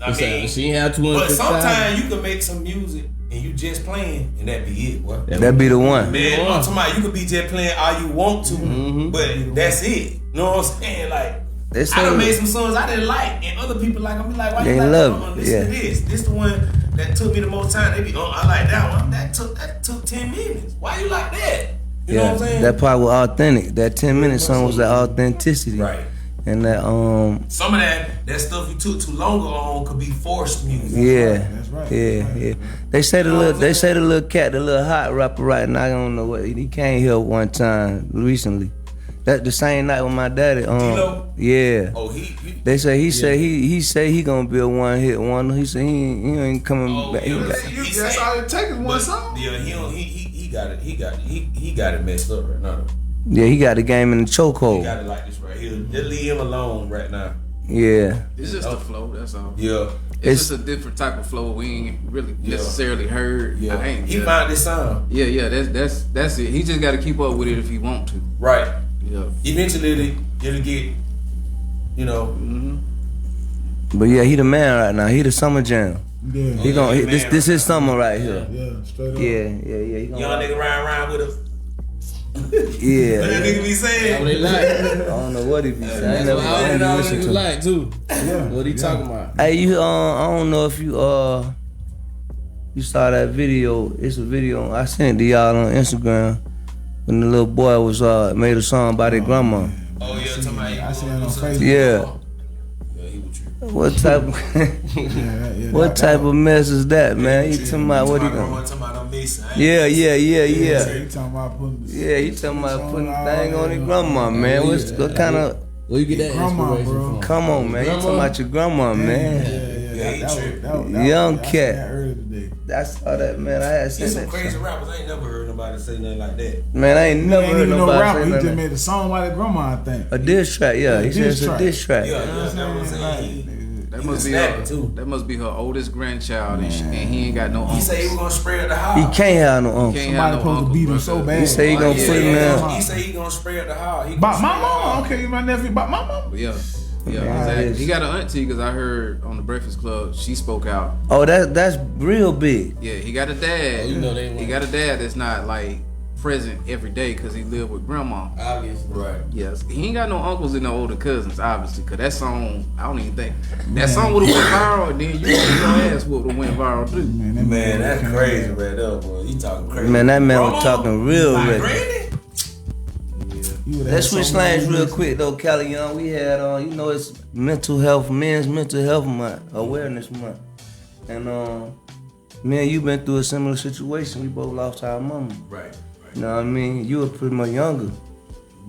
I mean, She ain't have 250,000. but sometimes you can make some music and you just playing and that be it, boy. That be the one. Man, I'm talking about you could be just playing all you want to, Mm-hmm. but that's it. You know what I'm saying? Like, They I say done made some songs I didn't like, and other people like. I'm like, why They you like love that? it, Listen to yeah. this. This the one that took me the most time. They be, oh, I like that one. That took 10 minutes. Why you like that? You know what I'm saying? that part was authentic. That 10-minute song was the authenticity. Right. And that Some of that stuff you took too long on could be forced music. That's right. Yeah. They say the little cat, the little hot rapper right now, I don't know what he came here one time recently. That the same night with my daddy. D-Lo? Yeah. Oh, They say he say he gonna be a one hit wonder. He say he ain't coming back. yeah. That's all it takes is one song. Yeah, he got it. He got it messed up right now. Yeah, he got the game in the He chokehold. got it like this right here. Just leave him alone right now. Yeah. It's just the flow, that's all. Yeah. It's just a different type of flow we ain't really necessarily heard. Yeah. I ain't, He found this sound. Yeah, that's it. He just got to keep up with it if he want to. Right. Yeah. Eventually it'll get, you know. But yeah, he the man right now. He the summer jam. Yeah. He gonna this is summer right here. Yeah, straight up. Yeah. He gonna Young nigga ride with us. Yeah. What that nigga be That's what saying? they like. I don't know what he be saying. I That's never what all really the listen to niggas him. like too. Yeah. What he talking about? Hey, you I don't know if you saw that video. It's a video I sent it to y'all on Instagram when the little boy was made a song by their grandma. Oh yeah, talking about I see it on Facebook. Yeah. Yeah, he was tripping. What type what type of mess is that, man? You talking about what he talking gonna? about I'm missing. I ain't Yeah. He talking about putting. Yeah, he talking about putting the thing on his grandma, man. What kind of? Where you get that Grandma, inspiration bro. from? Come on, man. You talking about your grandma, man? Yeah, he tripping. Young I seen cat. that earlier today. I saw that, man. I had There's seen some that. crazy rappers. I ain't never heard nobody say nothing like that. Man, I ain't He never ain't heard even no nobody rapper. say He just nothing. made a song by the grandma, I think. A diss track, yeah. He said it's a diss track. Yeah, that's what I'm saying. That He must was be snapping, her. too. That must be her oldest grandchild, and he ain't got no He uncles. said he was gonna spray up the house. He can't have no uncle. Can't Somebody have no supposed to uncles, beat him bro. so bad. He say he gonna put him down. He said he gonna spray up the house. He But gonna my spray up the mama, house. okay, my nephew, but my mama. Yeah, Yeah, exactly. it's- He got an auntie because I heard on the Breakfast Club she spoke out. Oh, that's real big. Yeah, he got a dad. Oh, you know they he want- got a dad that's not like present every day because he lived with grandma. Obviously. Right. Yes, he ain't got no uncles and no older cousins, obviously, because that song, I don't even think that song would have went viral. And then your ass would have went viral too. Man, that's crazy right there, boy. You talking crazy. Man, that man was Grandma? talking real My ready. granny? Let's switch lanes real quick though, Calione. We had it's men's mental health month, awareness month. And me and you been through a similar situation. We both lost our mama. Right. You know what I mean? You were pretty much younger.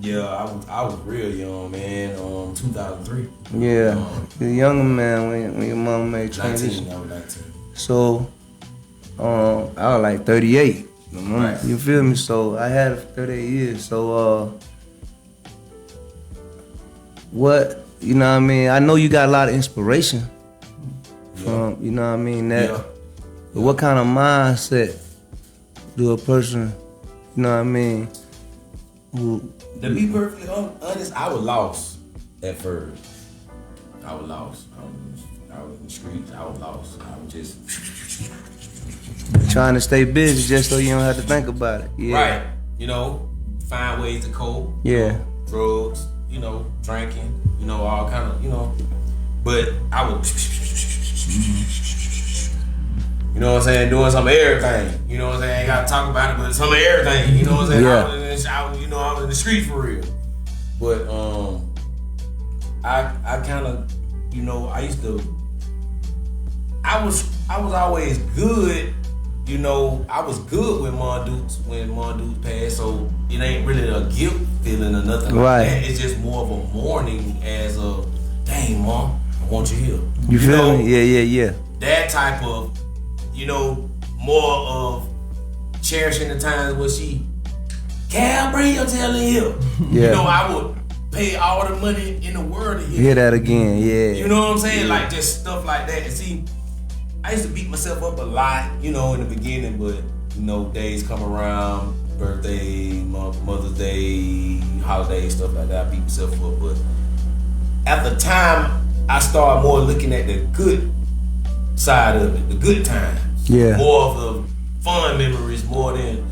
Yeah, I was real young, man. 2003. Yeah. You're a younger man when your mama made transition. 19. I was 19. So I was like 38. Right. You feel me? So I had it for 38 years. So what, you know what I mean? I know you got a lot of inspiration from, you know what I mean? That But what kind of mindset do a person, you know what I mean, who... To be perfectly honest, I was lost at first. I was lost. I was in the streets. I was lost. I was just trying to stay busy just so you don't have to think about it. Yeah. Right. You know, find ways to cope. Yeah. You know, drugs. You know, drinking. You know, all kind of. You know, but I was. You know what I'm saying? Doing some of everything. You know what I'm saying? Ain't gotta talk about it, but some of everything. You know what I'm saying? Yeah. I was in the streets for real. But I kind of, you know, I was always good. You know, I was good with Mondukes when Mondukes passed, so it ain't really a guilt feeling or nothing Right. like that. It's just more of a mourning as a, dang, Mom, I want you here. You feel know, me? Yeah. That type of, you know, more of cherishing the times where she, Cal, bring your tail in here. Yeah. You know, I would pay all the money in the world to Hear that again, yeah. You know what I'm saying? Like just stuff like that. And see, I used to beat myself up a lot, you know, in the beginning, but you know, days come around, birthday, Mother's Day, holidays, stuff like that. I beat myself up, but at the time, I started more looking at the good side of it, the good times. Yeah. More of the fun memories, more than,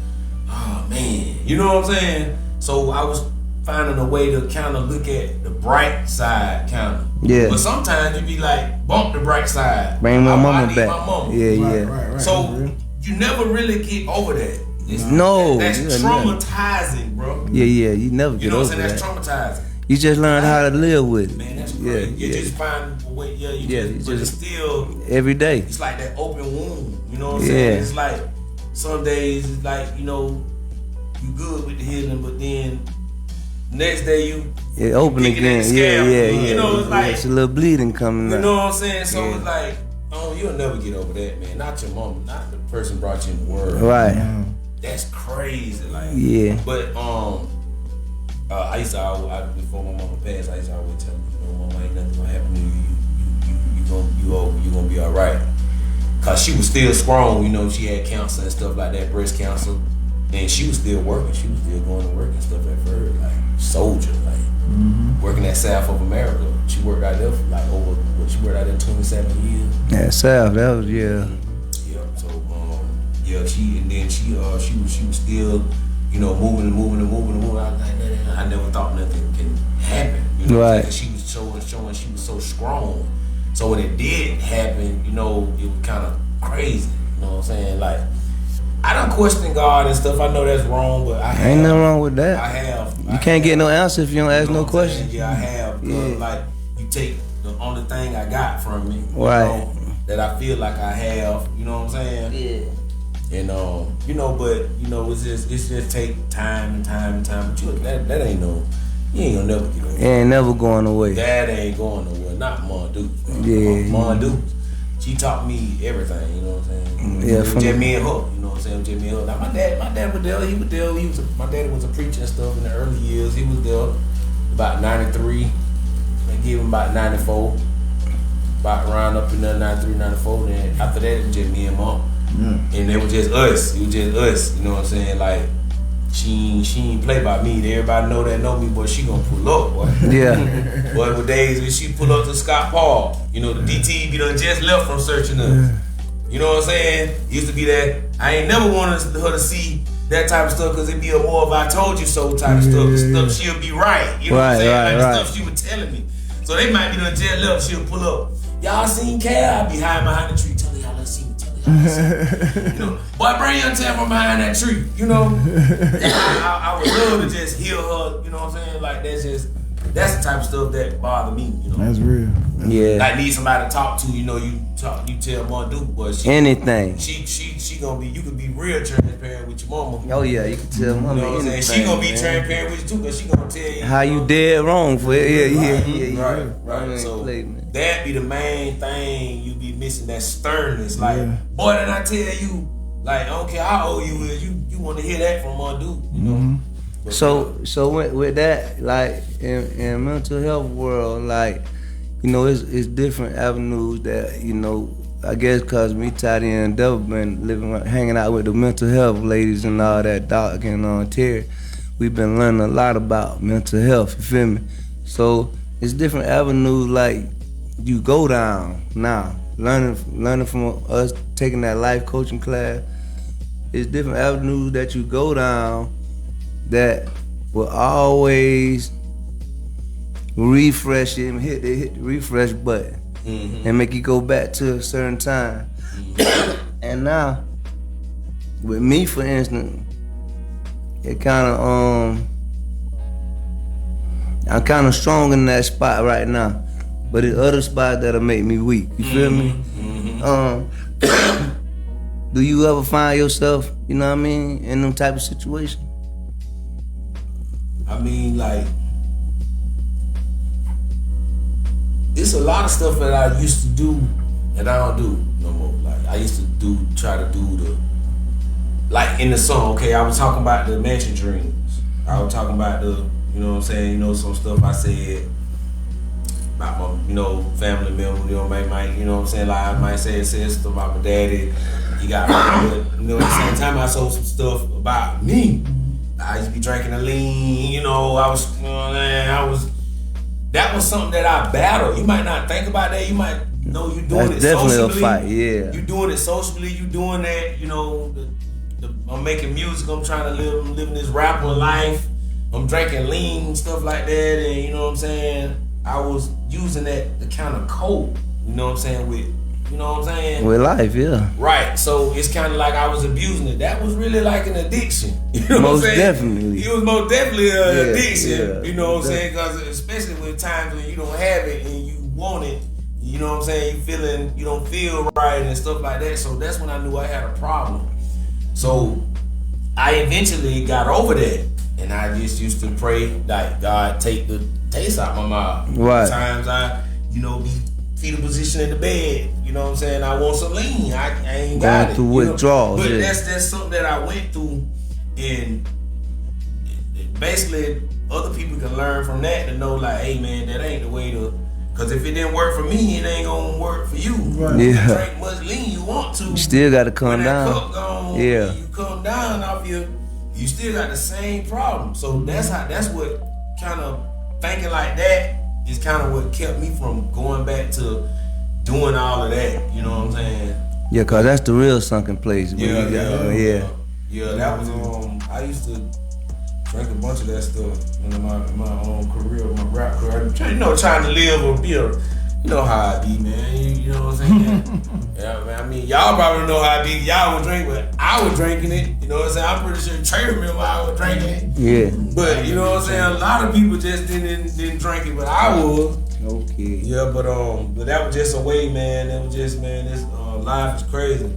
oh man, you know what I'm saying? So I was finding a way to kind of look at the bright side, kind of. Yeah. But sometimes you be like, bump the bright side. Bring my I mama need back. My mama. Yeah. Right. So you never really get over that. That's Yeah, traumatizing, bro. Yeah, you never You get know what over I'm saying? that. That's traumatizing. You just learn how to live with it. Man, that's crazy. You Yeah. just find a way, but it's still, Every day. it's like that open wound. You know what I'm Yeah. saying? It's like some days it's like, you know, you good with the healing, but then next day you Open picking again. at the scab. Yeah. You know, it's like, it's a little bleeding coming you out. know what I'm saying? So Yeah. it's like, oh, you'll never get over that, man. Not your mama, not the person brought you in the world. Right. That's crazy, like. Yeah. But I used to before my mama passed, I used to always tell her, you know, mama, ain't nothing gonna happen to you. You gonna be all right. Cause she was still strong, you know. She had cancer and stuff like that, breast cancer, and she was still working. She was still going to work and stuff at first, like soldier, like working at South of America. She worked out there for like she worked out there 27 years. Yeah, South. That was Yeah. So she was still, you know, moving. I was like, I never thought nothing can happen. You know, Right. She was showing she was so strong. So when it did happen, you know, it was kind of crazy. You know what I'm saying? Like, I don't question God and stuff. I know that's wrong, but I have. ain't nothing wrong with that. I have. You can't get no answer if you don't ask You know no what I'm question. saying? Yeah, I have. Cause like, you take the only thing I got from me, Right. know, that I feel like I have. You know what I'm saying? Yeah. And you know, but you know, it's just take time. But that ain't you ain't gonna never get over. It ain't never going away. That ain't going nowhere. Not Mondukes. Yeah. Mondukes. She taught me everything. You know what I'm saying? Yeah, It was from just me and her. You know what I'm saying? Just me and her. Now my dad was there. He was there. My daddy was a preacher and stuff in the early years. He was there about 93. They gave him about 94. About around up in there 93, 94. Then after that, it was just me and mom. And it was just us. It was just us. You know what I'm saying? Like, she ain't play by me. Everybody know me, but she gonna pull up, boy. Yeah. Boy, with days when she pull up to Scott Paul, you know, the DT be done just left from searching us. You know what I'm saying? Used to be that. I ain't never wanted her to see that type of stuff because it be a more of I told you so type of stuff. The stuff she'll be right. You know what I'm saying? Like the stuff she was telling me. So they might be done just left. She'll pull up. Y'all seen Cal? I be hiding behind the tree. Tell her y'all done seen me. You know, boy, bring your tail from behind that tree. You know, I would love to just hear her. You know what I'm saying? Like that's the type of stuff that bother me. You know, That's real. Yeah. like need somebody to talk to. You know, you tell Monduke, but Anything. she gonna be. You could be real transparent with your mama. Oh yeah, you can tell You mama know what I'm saying? anything. She gonna be man. transparent with you too, cause she gonna tell you How you dead wrong for it? Yeah. Right. So Play, man. that be the main thing you be missing, that sternness. Like, boy, did I tell you? Like, I don't care how old you is, you want to hear that from my dude, you know. But, So with that, like in mental health world, like, you know, it's different avenues that, you know, I guess cause me, Toddy, and Devil been hanging out with the mental health ladies and all that, Doc and Terry. We've been learning a lot about mental health, you feel me? So it's different avenues like you go down now, learning from us taking that life coaching class. It's different avenues that you go down that will always refresh you and hit the refresh button and make you go back to a certain time. And now, with me, for instance, it kind of I'm kind of strong in that spot right now, but it's other spots that'll make me weak. You feel me? Do you ever find yourself, you know what I mean, in them type of situation? I mean, like, it's a lot of stuff that I used to do that I don't do no more. Like, I used to try to do the, like in the song, okay, I was talking about the mansion dreams. I was talking about the, you know what I'm saying, you know, some stuff I said about my, you know, family member, you know, might, you know what I'm saying, like I might say stuff about my daddy, he got me, but, you know, at the same time I saw some stuff about me. I used to be drinking the lean, you know, I was, you know, that was something that I battled. You might not think about that, you might know you're doing That's it definitely socially. A fight, yeah. You doing it socially, you doing that, you know, I'm making music, I'm trying to live this rapper life, I'm drinking lean, stuff like that, and you know what I'm saying? I was using that to kind of cope, you know what I'm saying, with, you know what I'm saying? With life, yeah. Right, so it's kind of like I was abusing it. That was really like an addiction. You know most what I'm saying? Definitely. It was most definitely an addiction, yeah, you know what I'm saying? Because especially when times when you don't have it and you want it, you know what I'm saying? You don't feel right and stuff like that. So that's when I knew I had a problem. So I eventually got over that. And I just used to pray, like, God, take the taste out my mouth. Right. Sometimes I, you know, be fetal position in the bed. You know what I'm saying? I want some lean. I ain't got it. Going through withdrawals. But yeah. that's something that I went through, and basically other people can learn from that to know, like, hey man, that ain't the way to. Cause if it didn't work for me, it ain't gonna work for you. Right. You Yeah. drink much lean you want to. You still gotta calm when that down. cup gone, Yeah. you come down off you still got the same problem. So that's what kind of thinking like that is kind of what kept me from going back to doing all of that. You know what I'm saying? Yeah, cause that's the real sunken place. Yeah, that was I used to drink a bunch of that stuff in my own career, my rap career. You know, trying to live or be you know how I be, man. You know what I'm saying? Yeah, man. I mean, y'all probably know how I be. Y'all would drink, but I was drinking it. You know what I'm saying? I'm pretty sure Trey remember I was drinking it. Yeah. But you know what I'm saying? A lot of people just didn't drink it, but I was. Okay. Yeah, but that was just a way, man. It was just, man, this life is crazy.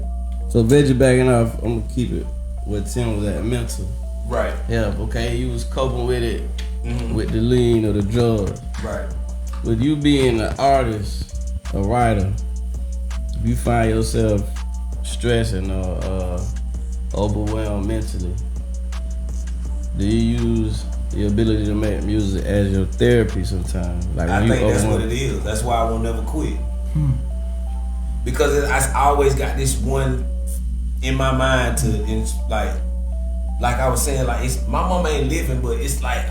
So Veggie backing off, I'm gonna keep it where Tim was at, mental. Right. Yeah, okay, you was coping with it with the lean or the drugs. Right. With you being an artist, a writer, if you find yourself stressing or overwhelmed mentally, do you use the ability to make music as your therapy sometimes? Like I when think you that's what it is. That's why I won't never quit. Because I always got this one in my mind like I was saying, like my mama ain't living, but it's like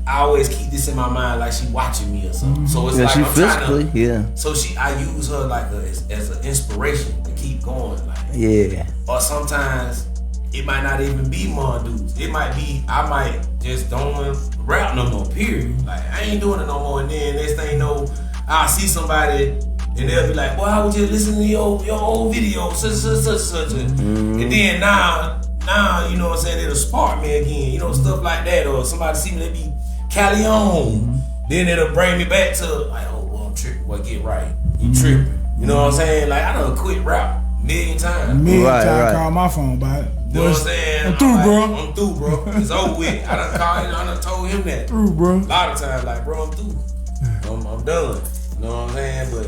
I always keep this in my mind, like she watching me or something. So it's like she I'm physically, trying to, yeah. So I use her like as an inspiration to keep going, like. Yeah. Or sometimes it might not even be Mondoos. It might be I might just don't rap no more. Period. Like I ain't doing it no more. And then next thing you know, I'll see somebody and they'll be like, "Well, I was just listening to your old video, such." And then now you know what I'm saying? It'll spark me again. You know, stuff like that. Or somebody see me, they be Calione. Then it'll bring me back to like, oh, well, I'm tripping. Well, get right. You tripping. You know what I'm saying? Like I done quit rap million times. Right. Call my phone by it. You know what I'm saying? I'm through, bro. I'm through, bro. It's over with. I done called him. I done told him that. Through, bro. A lot of times, like, bro, I'm through. I'm done. You know what I'm saying? But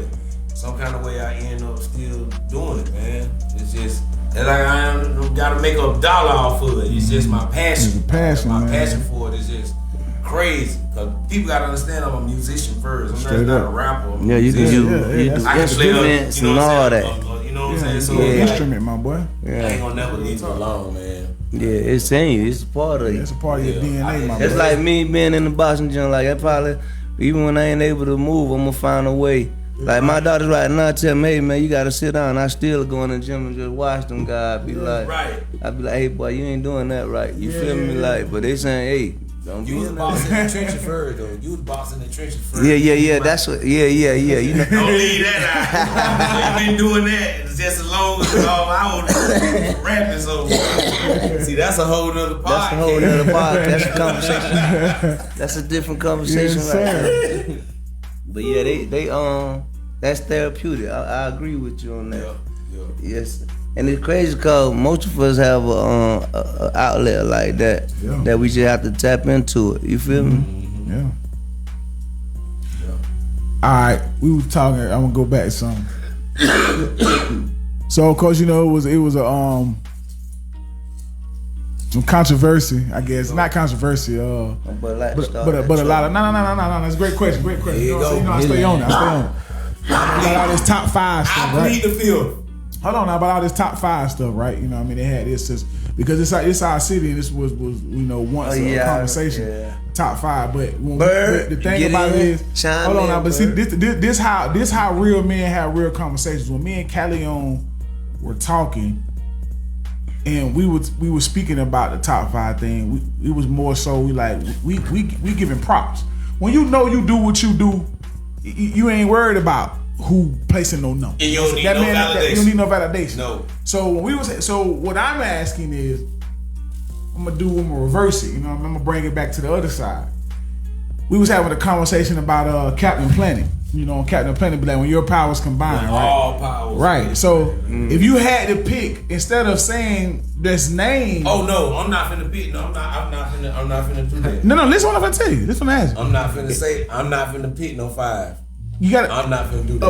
some kind of way I end up still doing it, man. It's just, it's like I gotta make a dollar off of it. It's just my passion. It's a passion, my man. passion for it is just crazy. Cause people gotta understand I'm a musician first. I'm not a rapper. I'm a Yeah, you can musician. do I can play instruments you know and what all I'm that. saying, what I'm saying? So It's an like, instrument, my boy. I ain't gonna never leave you alone, man. Yeah, it's in you. It's a part of you. It's a part of your DNA, my boy. It's like me being in the boxing gym. Like I probably, even when I ain't able to move, I'm gonna find a way. Like my daughter right now tell me, hey man, you gotta sit down. I still go in the gym and just watch them guys. Be like, I be like, hey boy, you ain't doing that right. You feel me? Like, but they saying, hey, don't You be was in boxing there. in the trenches first, though. You was boxing in the trenches first. Yeah. That's what. Yeah. You know. Don't leave that out. You've been doing that just as long as I was rapping. So see, that's a whole nother podcast. That's a whole nother podcast. That's a conversation. That's a different conversation, Yes, right sir. there. But yeah, they that's therapeutic. I agree with you on that. Yeah. Yes, and it's crazy because most of us have a outlet like that that we just have to tap into it. You feel me? Yeah. All right, we was talking. I'm gonna go back to something. So, of course, you know it was a some controversy, I guess. Not controversy. But a lot of no. That's a great question. Great question. You know what I'm saying? You know, I stay on it. About all this top 5 stuff, I right? plead the field. Hold on now, about all this top 5 stuff, right? You know, what I mean, they had this just because it's our city, and this was you know once a conversation. Yeah. Top 5, but the thing about it is, hold on now, but see, this how real men have real conversations. When me and Calione were talking, and we were speaking about the top 5 thing, we was more so we giving props. When you know you do what you do, you ain't worried about who placing no number. And you don't need no validation. You don't need no validation. No. So what I'm asking is, I'm gonna reverse it. You know, I'm gonna bring it back to the other side. We was having a conversation about Captain Planet. You know, Captain Planet be like, when your powers combine, right? All powers. Right. So if you had to pick, instead of saying this name. Oh no, I'm not finna pick. No, I'm not finna do that. No, listen what I'm gonna tell you. Listen what I'm asking. I'm not finna pick no 5. You got. I'm not finna do that.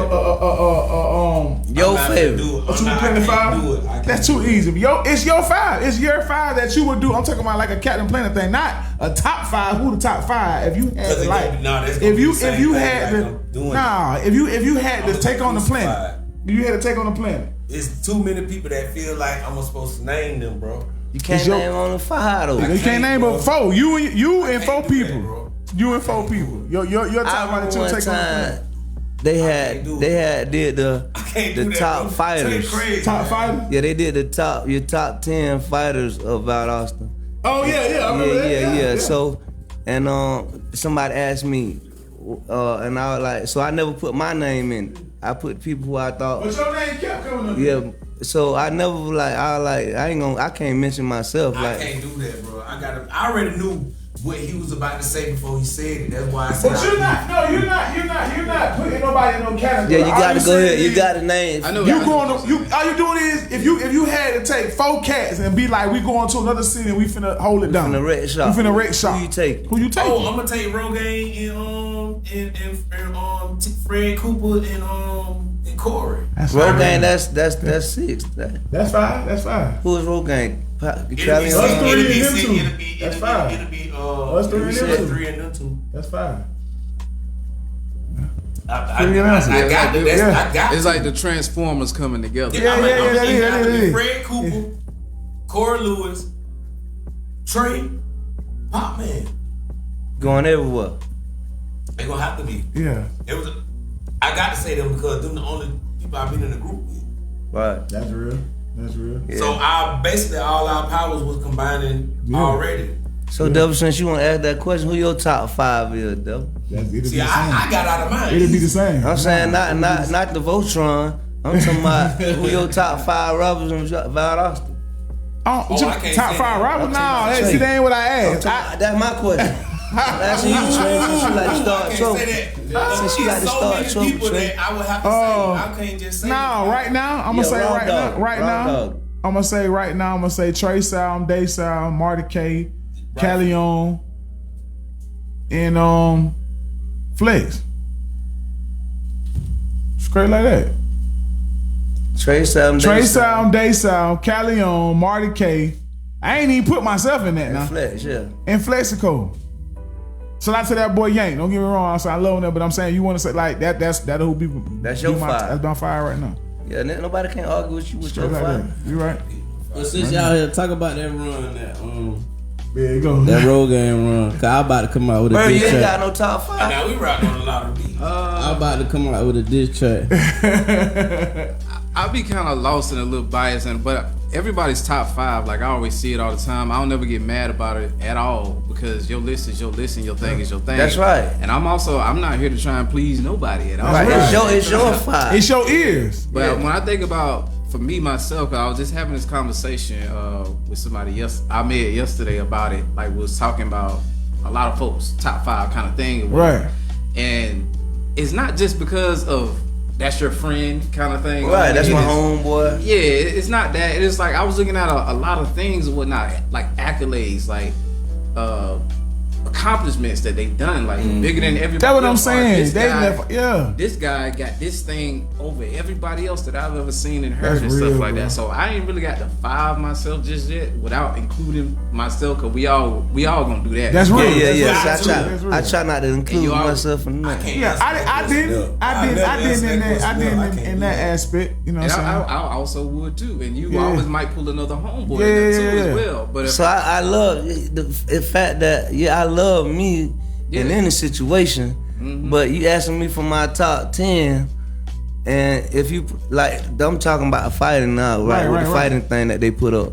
Your favorite. A 225. That's too easy. It's your 5. It's your 5 that you would do. I'm talking about like a Captain Planet thing, not a top 5. Who the top 5? If you had to if you had to take on the planet, you had to take on the planet. It's too many people that feel like I'm supposed to name them, bro. You can't name on the 5 though. You can't name but 4. You and 4 people. You and 4 people. Your top 5 that you take on the planet. They did the top fighters. Top fighters? Yeah, they did your top 10 fighters of Val Austin. Oh yeah, I remember that. Yeah. So, and somebody asked me, and I was like, so I never put my name in. I put people who I thought. But your name kept coming up. Yeah. So I never I can't mention myself. I can't do that, bro. I already knew what he was about to say before he said it. That's why I said. But you're not putting nobody in no category. Yeah, you gotta go ahead. You got a name. I know. All you doing is if you had to take 4 cats and be like, we going to another city and we finna hold it down. We finna wreck shop. Who you take? Oh, I'm gonna take Rogaine and Fred Cooper and Corey. Rogaine, that's 6. That's 5. Who is Rogaine? It'll be that's 5. It'll be us 3 and them 2. That's 5. I got it. I got it. It's like the Transformers coming together. Yeah. Fred Cooper, Corey Lewis, Trey, Pop Man. Going everywhere. They gonna have to be. Yeah. I got to say them because them the only people I've been in the group with. Right. That's real. Yeah. So basically all our powers was combining already. So Devil, since you want to ask that question, who your top 5 is, Devil? See, I got out of mine. It'll be the same. I'm saying not the Voltron. I'm talking about who your top 5 rappers in Val Austin. Top 5 rappers? No, see, that ain't what I asked. That's my question. I'm asking you, Trey, since you like to start trouble. Since you like to start trouble, Trey. I would have to say, I can't just say. No, right now, I'm gonna say I'm gonna say Trey Sound, Day Sound, Marty K, Calione, and Flex. Straight like that. Trey Sound, Day Sound, Calione, Marty K. I ain't even put myself in that now. Flex, yeah. And Flexico. Shout out to that boy Yank. Don't get me wrong. I love him, but I'm saying you want to say like that. That's who people. That's your 5. That's my 5 right now. Yeah, nobody can argue with you with your Like fight. that. You right. Well, since y'all here, talk about that run, There you go. that road game run. Cause I about to come out with a Bro, you diss ain't track. got no top 5. Now we rocking on a lot of beats. I'm about to come out with a diss track. I'll be kind of lost and a little biased, but everybody's top 5. Like I always see it all the time. I don't never get mad about it at all because your list is your list and your thing is your thing. That's right. And I'm not here to try and please nobody at all. Right. Right. It's your 5. It's your ears. But when I think about, for me myself, I was just having this conversation with somebody I met yesterday about it. Like we was talking about a lot of folks top 5 kind of thing. Right. And it's not just because of that's your friend kind of thing. Right, that's my homeboy. Yeah, it's not that. It's like I was looking at a lot of things and whatnot, like accolades, like accomplishments that they've done, like bigger than everybody. That's what I'm else. saying. This guy got this thing over everybody else that I've ever seen and heard That's and real, stuff like bro. that. So I ain't really got to 5 myself just yet without including myself, cause we all gonna do that. That's real. Yeah. That's real. I try not to include you all- myself in that. Yeah, I didn't in that aspect. You know what And I'm saying? I also would too, and you Yeah. always might pull another homeboy Yeah, in there too yeah. as well. But if So I love the fact that I love me in any situation, but you asking me for my top 10, and if you like, I'm talking about fighting now, right? With the fighting thing that they put up.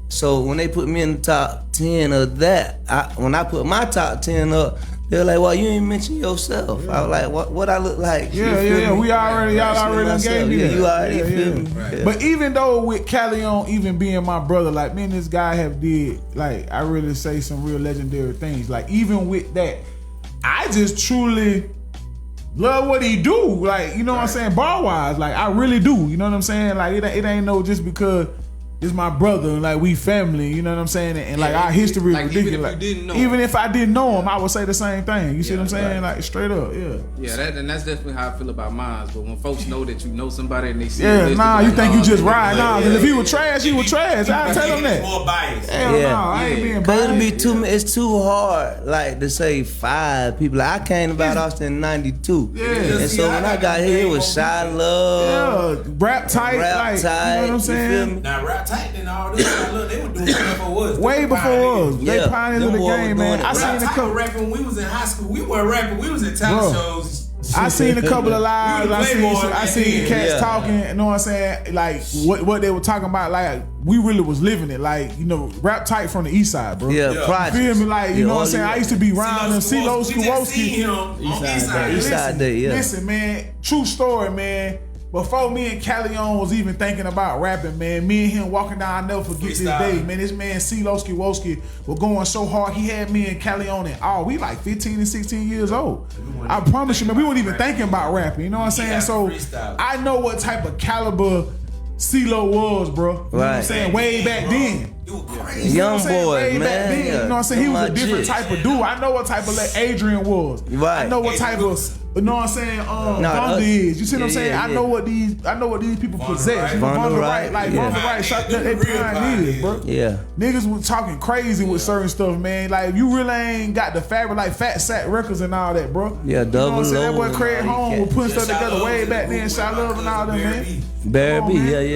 So when they put me in the top 10 of that, when I put my top 10 up, they're like, "Well, you ain't mention yourself." I was like, "What I look like?" Yeah. Y'all already gave me that. You already feel me. Right. But even though with Calione even being my brother, like me and this guy have did, like I really say some real legendary things. Like even with that, I just truly love what he do. Like, you know what I'm saying? Bar wise, like I really do. You know what I'm saying? Like it ain't no just because it's my brother and like we family, you know what I'm saying? And like our history like, is ridiculous. Even if I didn't know him, I would say the same thing. You see what I'm saying? Like straight up, Yeah, that's definitely how I feel about mine. But when folks know that you know somebody and they see yeah, this, nah, they you like, think nah, you just this ride? nigga Nah, like, because if he was trash, he was trash. I tell him that. More biased. Hell no, Yeah. I ain't being Cause it'd be biased. it's too hard, like to say 5 people. Like, I came about Austin in '92, and so when I got here, it was Shy Love, Yeah, rap tight, Rap like Tight, you know what I'm you saying? feel me? Now rap tight and all this. Look, they were doing stuff for us. Way before us, they Yeah, pioneers of them the boys game, were man. doing I it. seen Rap a tight couple. was rapping when we was in high school. We weren't rapping. We was at talent Bro. shows. I seen a couple of lives. We were I Playboy seen back cats then. talking. You know what I'm saying? Like what they were talking about. Like we really was living it. Like you know, rap tight from the east side, bro. Yeah, Yeah. You Projects. feel me? Like you know what I'm saying? I used to be round and CeeLo CeeLo We just seen Skowski. him on East Side. East Side Day, yeah. Listen, man. True story, man. Before me and Calione was even thinking about rapping, man, me and him walking down, I'll never forget this Freestyle. day, man. This man, CeeLo Skowski, was going so hard. He had me and Calione and we like 15 and 16 years old. I promise you, man, we weren't even thinking about rapping. You know what I'm saying? Yeah, So freestyle. I know what type of caliber CeeLo was, bro. You know what I'm Right. saying? Way back then. It was crazy. You know what I'm Young saying? boys, Way back man. then. You know what I'm saying? He Them was a my different jits. type of dude. I know what type of like Adrian was. Right. I know what type of, you know what I'm saying? Vonda is. You see what I'm saying? yeah, I know what these people possess. You know, Vonda Vonda Wright, Wright, like yeah. Vonda Wright, shot that they Real pioneers, pioneers. bro. Yeah. Niggas was talking crazy with certain stuff, man. Like you really ain't got the fabric like Fat Sack Records and all that, bro. Yeah, You know what I'm saying? That Double O boy and Craig all these Home cats. was putting stuff Shout together out way to back the then. group Shout with Love my and all them, cousin man. Barry B. Barry Come B, on, man.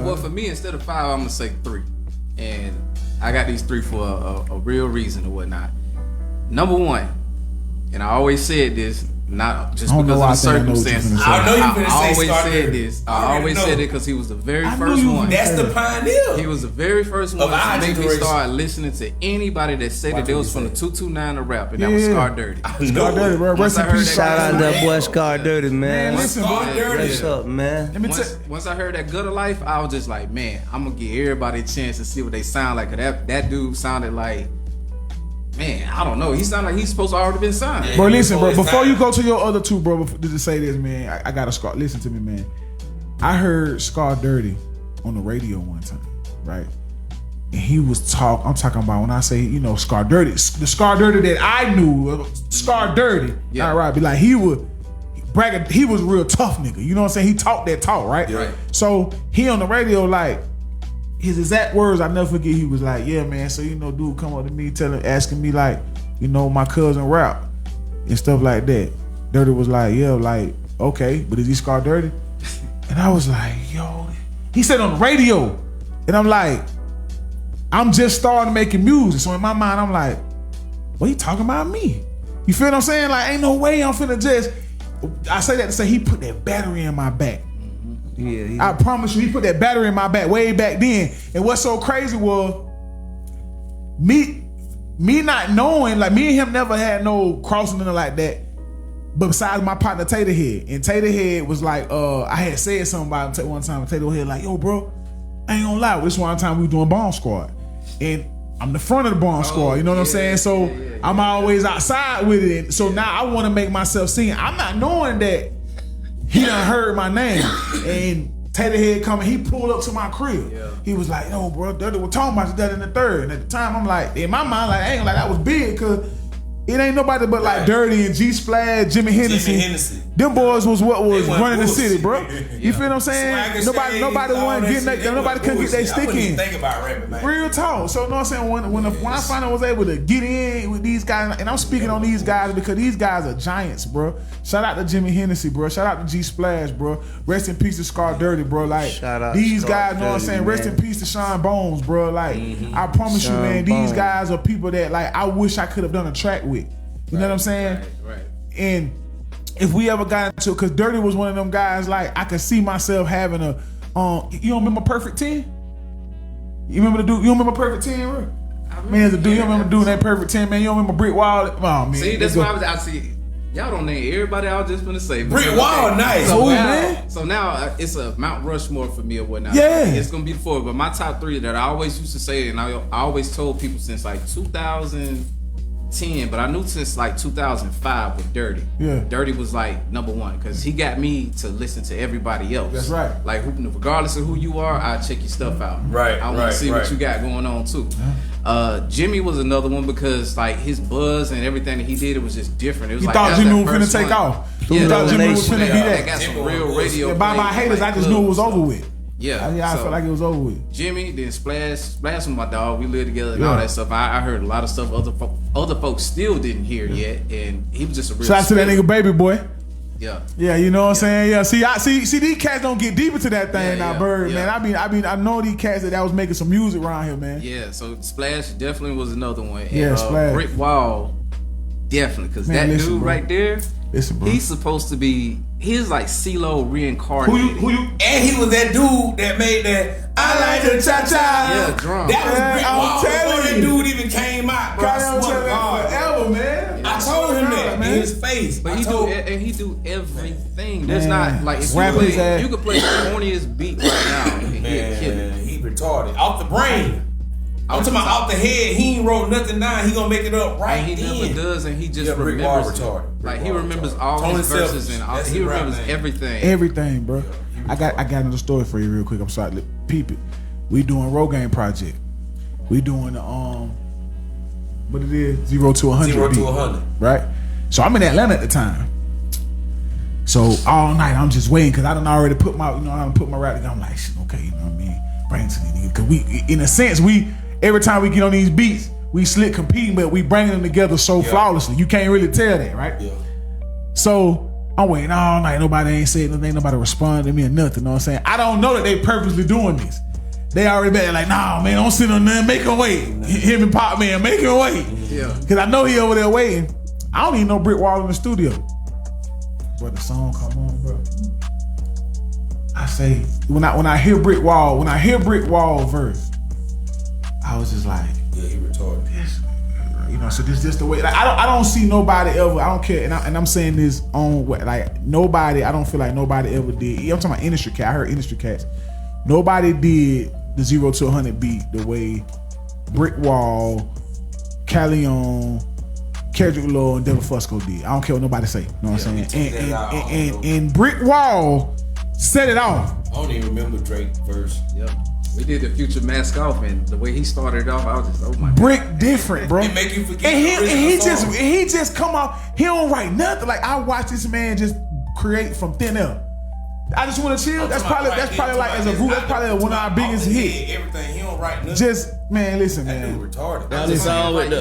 yeah. Well, for me, instead of 5, I'm gonna say 3, and I got these 3 for a real reason or whatnot. Number 1, and I always said this, not just I don't know because why of the I think I know what you're circumstances. finna say. I know you finna say always Scar said Dirty. this. I I already always know. said it because he was the very I knew first you- one. That's the pioneer. He was the very first one Of our to make me generation. start listening to anybody that said that they was from the 229 to rap, and that Yeah. was Scar Dirty. Scar Dirty, bro. Once Rest I in heard peace, that- Shout out to that boy Man. Scar Dirty, man. Man, listen, Scar bro. Dirty. What's up, man? Let me tell Once I heard that Gutter Life, I was just like, man, I'm gonna give everybody a chance to see what they sound like. 'Cause that dude sounded like, man, I don't know. He sounded like he's supposed to already been signed. Bro, listen, bro. Before it's Before time. you go to your other 2, bro, just to say this, man, I gotta Scar. Listen to me, man. I heard Scar Dirty on the radio one time, right? And he was I'm talking about when I say, you know, Scar Dirty, the Scar Dirty that I knew, Scar Dirty. Yeah. All right, be like he was bragging. He was a real tough nigga. You know what I'm saying? He talked that talk, right? Yeah. Right. So he on the radio, like his exact words, I never forget. He was like, "Yeah, man." So you know, dude come up to me, asking me like, you know, my cousin rap and stuff like that. Dirty was like, "Yeah, like okay, but is he Scar Dirty?" And I was like, yo, he said on the radio. And I'm like, I'm just starting making music. So in my mind, I'm like, what you talking about me? You feel what I'm saying? Like, ain't no way I'm finna just, I say that to say he put that battery in my back. Yeah. I promise you, he put that battery in my back way back then. And what's so crazy was me not knowing, like me and him never had no crossing nothing like that. But besides my partner Taterhead, and Taterhead was like, I had said something about him one time. Taterhead like, yo, bro, I ain't gonna lie. This one time we were doing Bomb Squad, and I'm the front of the Bomb Squad. You know what I'm saying? So I'm always outside with it. So now I want to make myself seen. I'm not knowing that he done heard my name, and Taterhead coming, he pulled up to my crib. Yeah. He was like, yo, bro, Dirty was talking about that in the third. And at the time, I'm like, in my mind, like, I ain't like that was big, cause it ain't nobody but like Dirty and G Splash, Jimmy Hennessy. Them boys was what was running the city, bro. You feel what I'm saying? Nobody wasn't getting that. Nobody couldn't get their stick in. Think about rapping, man. Real talk. So you know what I'm saying? When I finally was able to get in with these guys, and I'm speaking on these guys because these guys are giants, bro. Shout out to Jimmy Hennessy, bro. Shout out to G Splash, bro. Rest in peace to Scar Dirty, bro. Like these guys, know what I'm saying? Rest in peace to Sean Bones, bro. Like I promise you, man, these guys are people that like I wish I could have done a track with. You know what I'm saying? Right. And if we ever got into it, because Dirty was one of them guys, like, I could see myself having a, you don't remember Perfect 10? You remember the dude? You don't remember Perfect 10, bro? Man, as a dude, you don't remember doing that Perfect 10, man? You don't remember Brick Wall? Oh, man. See, that's why I see. Y'all don't name everybody I was just gonna say. Brick Wall, nice. So, man. So now it's a Mount Rushmore for me or whatnot. Yeah. It's gonna be the four, but my top three that I always used to say, and I always told people since like 2010, but I knew since like 2005 with Dirty. Yeah. Dirty was like number one because he got me to listen to everybody else. That's right. Like regardless of who you are, I check your stuff out. Right. I want to see what you got going on too. Jimmy was another one because like his buzz and everything that he did, it was just different. It was You like thought Jimmy was finna take off. You thought Jimmy was finna be that. Got some real radio. By my haters, I just knew it was over with. Yeah, I felt like it was over with. Jimmy, then Splash was my dog. We lived together and all that stuff. I heard a lot of stuff other folks still didn't hear yet, and he was just a real. Shout out to that nigga Baby Boy. Yeah. Yeah, you know what I'm saying? Yeah, see these cats don't get deep into that thing now, Bird, man. I know these cats that was making some music around here, man. Yeah, so Splash definitely was another one. And, yeah, Splash. Brick Wall, definitely, because that dude bro. Right there, he's supposed to be. He's like CeeLo reincarnated. Who you? And he was that dude that made that I like the cha-cha. Yeah, drum. That was Brick Wall before that dude even came out, bro. I swear to God. Forever, man. I told him that in his face. But he do everything. There's not like if you could play the corniest beat right now and he'd kill it. He retarded. Off the brain. I'm talking about off the head. He ain't wrote nothing down. He gonna make it up right and he then. Never does, and he just remembers. Retarded. Like he remembers all his verses and all, he remembers everything. Everything, bro. I got another story for you real quick. I'm sorry, peep it. We doing Rogaine Project. We doing the what it is 0 to 100. 0 to 100. Right. So I'm in Atlanta at the time. So all night I'm just waiting because I done already put my rap together. I'm like, shit, okay, you know what I mean? Bring it to these niggas. Cause we, in a sense, every time we get on these beats, we slick competing, but we bringing them together so flawlessly. You can't really tell that, right? Yeah. So I'm waiting all night. Nobody ain't saying nothing. Nobody responded to me or nothing. You know what I'm saying? I don't know that they purposely doing this. They already been like, nah, man, don't sit on nothing. Make him wait. Him and Pop Man, make him wait. Yeah. Cause I know he over there waiting. I don't even know Brick Wall in the studio. But the song come on, bro. I say when I hear Brick Wall verse, I was just like, yeah, he retarded. You know, so this just the way. Like, I don't see nobody ever. I don't care, and I'm saying this on like nobody. I don't feel like nobody ever did. I'm talking about industry cat. I heard industry cats. Nobody did the 0 to 100 beat the way Brick Wall, Calione, Kendrick Lamar, and Devin Fusco did. I don't care what nobody say. You know what I'm saying? And Brick Wall set it off. I don't even remember Drake's verse. Yep. We did the Future Mask Off, and the way he started off, I was just, oh my God. Brick different, bro. It make you forget. And he just come off. He don't write nothing. Like I watch this man just create from thin air. I just want to chill. That's probably like as a group. That's probably one of our biggest hits. Everything. He don't write nothing. Just man, listen, that man. Dude retarded. That's all with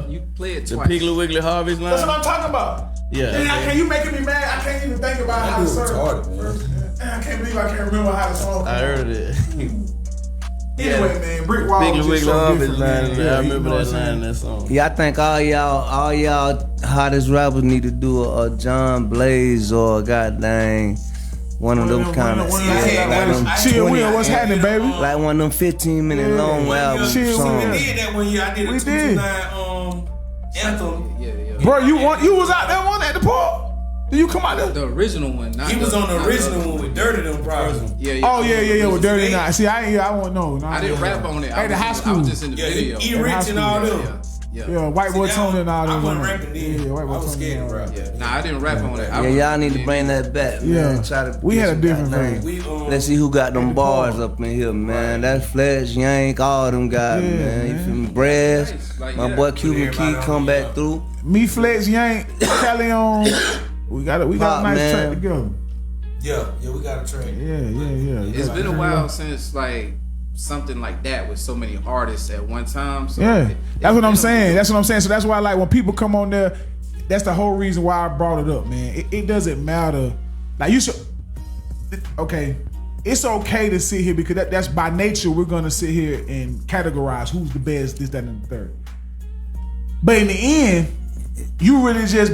you play it the twice. Piggly Wiggly Harvey's line. That's what I'm talking about. Yeah. And you making me mad. I can't even think about how to serve. Retarded, man. I can't believe I can't remember how the song. I heard it. Anyway, man, Brick Wall was just so different, man. I remember that line in that song. Yeah, I think all y'all hottest rappers need to do a John Blaze or goddamn one of them kind of Chill Will, what's happening, baby? like one of them 15-minute long albums. Chill songs. Will. We did that one year. I did a 229 anthem. Yeah. Bro, you was out there one at the park? Did you come out there? The original one. Not He was on the original one with Dirty them probably. Yeah. Oh yeah, with Dirty Night. See, I won't know. I didn't rap on it. Hey, the high school. I was just in the video. E Rich and all them. Yeah, White Boy Tony and all I them. wasn't rapping then. Yeah, White I Boy was Tony. scared to and all rap. that. Yeah. Nah, I didn't rap on it. Yeah, y'all need to bring that back, man. Yeah. Try to We had a different goddamn- version. Let's see who got them bars up in here, man. That's Fletch, Yank, all them guys, Yeah, man. You man. feel me? Brass, Like, my yeah, boy with Cuban everybody Key on come the, back through. Me, Flex, Yank, Calione. We got a Pop, nice man. track together. Yeah, we got a track. Yeah. It's been a while since like something like that with so many artists at one time. So Yeah, that's what I'm saying. That's That's what I'm saying. So that's why, like, when people come on there, that's the whole reason why I brought it up, man. It doesn't matter. Like, you should. Okay, it's okay to sit here because that's by nature. We're gonna sit here and categorize who's the best, this, that, and the third. But in the end, you really just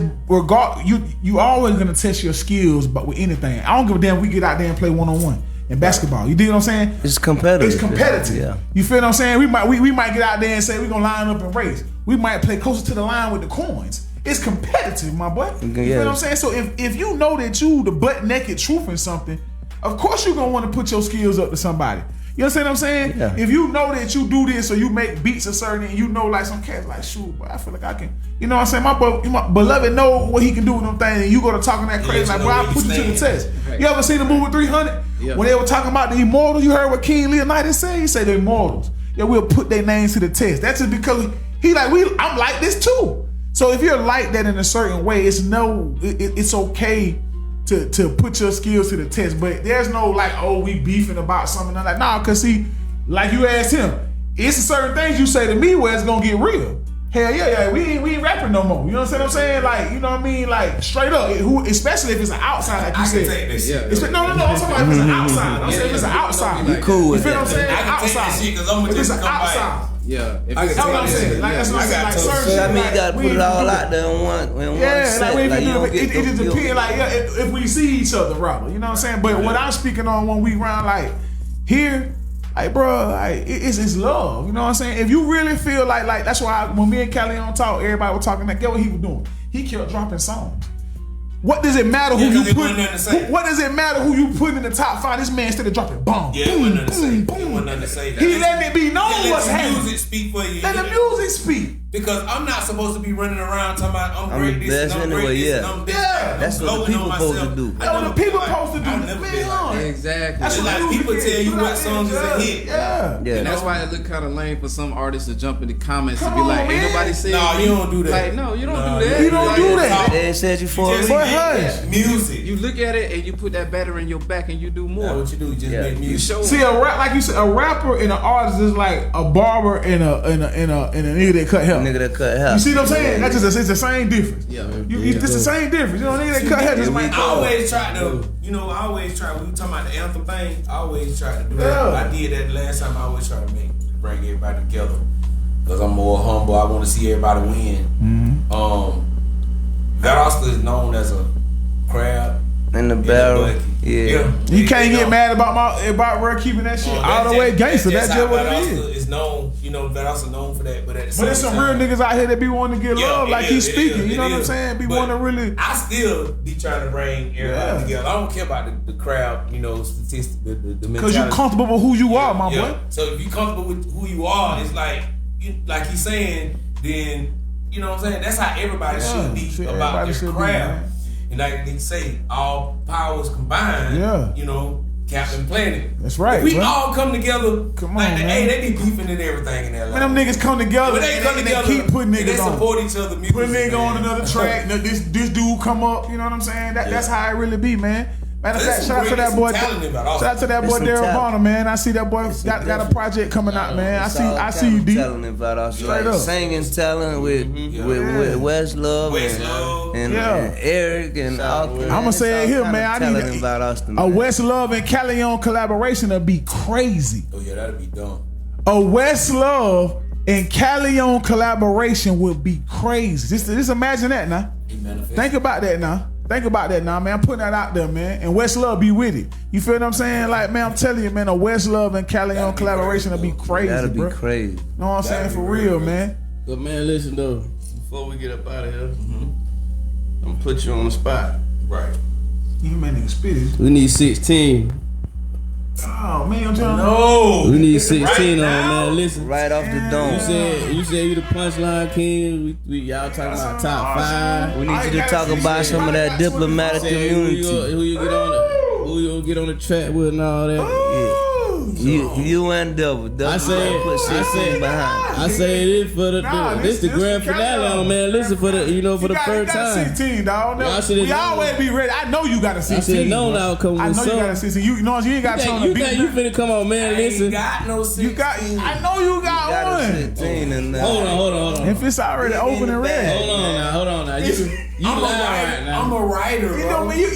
you always gonna test your skills, but with anything. I don't give a damn if we get out there and play 1-on-1 in basketball. You dig what I'm saying? It's competitive. It's competitive. Yeah. You feel what I'm saying? We might get out there and say we're gonna line up and race. We might play closer to the line with the coins. It's competitive, my boy. You feel what I'm saying? So if you know that you the butt naked truth in something, of course you're gonna want to put your skills up to somebody. You understand what I'm saying? Yeah. If you know that you do this or you make beats a certain, and you know like some cats like, shoot, boy, I feel like I can. You know what I'm saying? My beloved know what he can do with them things, and you go to talking that crazy like, boy, I put you to the test. Right. You ever seen the movie 300? Yeah. When they were talking about the immortals, you heard what King Leonidas said? He said the immortals. Yeah, we'll put their names to the test. That's just because I'm like this too. So if you're like that in a certain way, it's okay to put your skills to the test. But there's no like, oh, we beefing about something. I'm like, nah, cause see, like you asked him, it's certain things you say to me where it's gonna get real. Hell yeah, we ain't rapping no more. You know what I'm saying? Like, you know what I mean? Like straight up, especially if it's an outside, like you I said. can take this shit. No, I'm talking about if it's an outside. I'm saying if it's an outside. You cool You with feel what I'm that? saying? I can take Outside. this shit because I'm gonna If it's just an come outside. back. Yeah. If I it's can That's what I'm saying. Like that's what I'm saying. Like certain shit. I mean, you gotta like, put we it all ain't out there in one Yeah, set. like we ain't Like, you gonna don't do it. get It just no depends. Like if we see each other, rather. You know what I'm saying? But what I'm speaking on when we round, like here, like bro, like it's love. You know what I'm saying? If you really feel like that's why when me and Calione talk, everybody was talking. Like, get what he was doing. He kept dropping songs. What does it matter who Yeah, 'cause you it put? wasn't nothing to say. What does it matter who you put in the top 5? This man instead of dropping boom, Yeah, it boom, wasn't nothing to say. boom, It boom. wasn't nothing to say. He letting it be known Yeah, what's let the happening. music speak for you. Let the music speak. Because I'm not supposed to be running around talking about I'm I'm great the this and best I'm anyway, great this and yeah. I'm this. Yeah. I'm That's what the blowing people on supposed to myself. do. I That's what never the people been supposed to do. I've never been like that. Exactly. That's It's what like music people is. tell you Put what out songs is there, a hit. Yeah. Yeah. And that's why it look kind of lame for some artists to jump in the comments Come and be on, like, man. ain't nobody saying Nah, you don't do that. Like, no, you don't Nah, do that. you don't Like, do that. They said you for a Just Boy, reason. hush. music. You look at it and you put that battery in your back and you do That's more. what you do. You just Yeah. make You music. show See, like you said, a rapper and an artist is like a barber and a nigga that cut hair. Nigga that cut hair. You see what I'm saying? That's just it's the same difference. Yeah. It's the same difference. You know, nigga that cut hair just like I always try to, when we talking about the anthem thing, I always try to do that. Yeah. I did that last time. I always try to bring everybody together. Because I'm more humble. I want to see everybody win. That Oscar is known as a crab in the barrel. bucket. Yeah. You can't get mad about Red keeping that shit all the way gangster. That's just what it is. It's known, that Oscar known for that. But at the same But there's some real time, niggas out here that be wanting to get love, it like is, he's it speaking. is, You know it what I'm is. saying? Be But wanting to really. I still be trying to bring everybody together. I don't care about the crowd, statistics, the mentality. Because you're comfortable with who you are, my boy. So if you're comfortable with who you are, it's like he's saying, then you know what I'm saying. That's how everybody should be shit, about everybody their should be, craft. man. And like they say, all powers combined. Yeah. Captain Planet. That's right, If we bro. all come together. Come like on, man. Hey, they be beefing and everything in that. Man, them niggas come together But they come and together. they keep putting and niggas they on. support each other. Put a nigga on another track. This dude come up. You know what I'm saying? That's how it really be, man. Matter of fact, shout out to that boy. Shout out to that boy Daryl Bonner, man. I see that boy got a project coming out, man. I see you, D. Telling about us, like singing talent with West Love and Eric and all. I'm gonna say it here, man. I need a West Love and Calione collaboration to be crazy. Oh yeah, that'd be dumb. A West Love and Calione collaboration would be crazy. Just imagine that now. Think about that now. Man. I'm putting that out there, man. And West Love be with it. You feel what I'm saying? Like, man, I'm telling you, man, a West Love and Calione collaboration would be crazy, That'd be bro. crazy. Know what I'm saying? For real, man. But man, listen though. Before we get up out of here, I'm gonna put you on the spot. Right. You man nigga spit it. We need 16. Oh man, I'm telling you. No. We need 16 on, man. Listen. Right off the dome. You said you the punchline king. We y'all talking about top 5. We need you to talk about some of that diplomatic community. Who you gonna get on the track with and all that? You and Double. I say this for this the grand finale on, man. Listen for the for the first time. 16, dog. We always be ready. I know you got a 16. I said no, now come I know you got a 16. You know you ain't got something to beat. You finna come on, man. Listen. Ain't got no 16. I know you got one. 16 and Hold on. If it's already open and ready. Hold on now. You I'm right now. I'm a writer, bro. You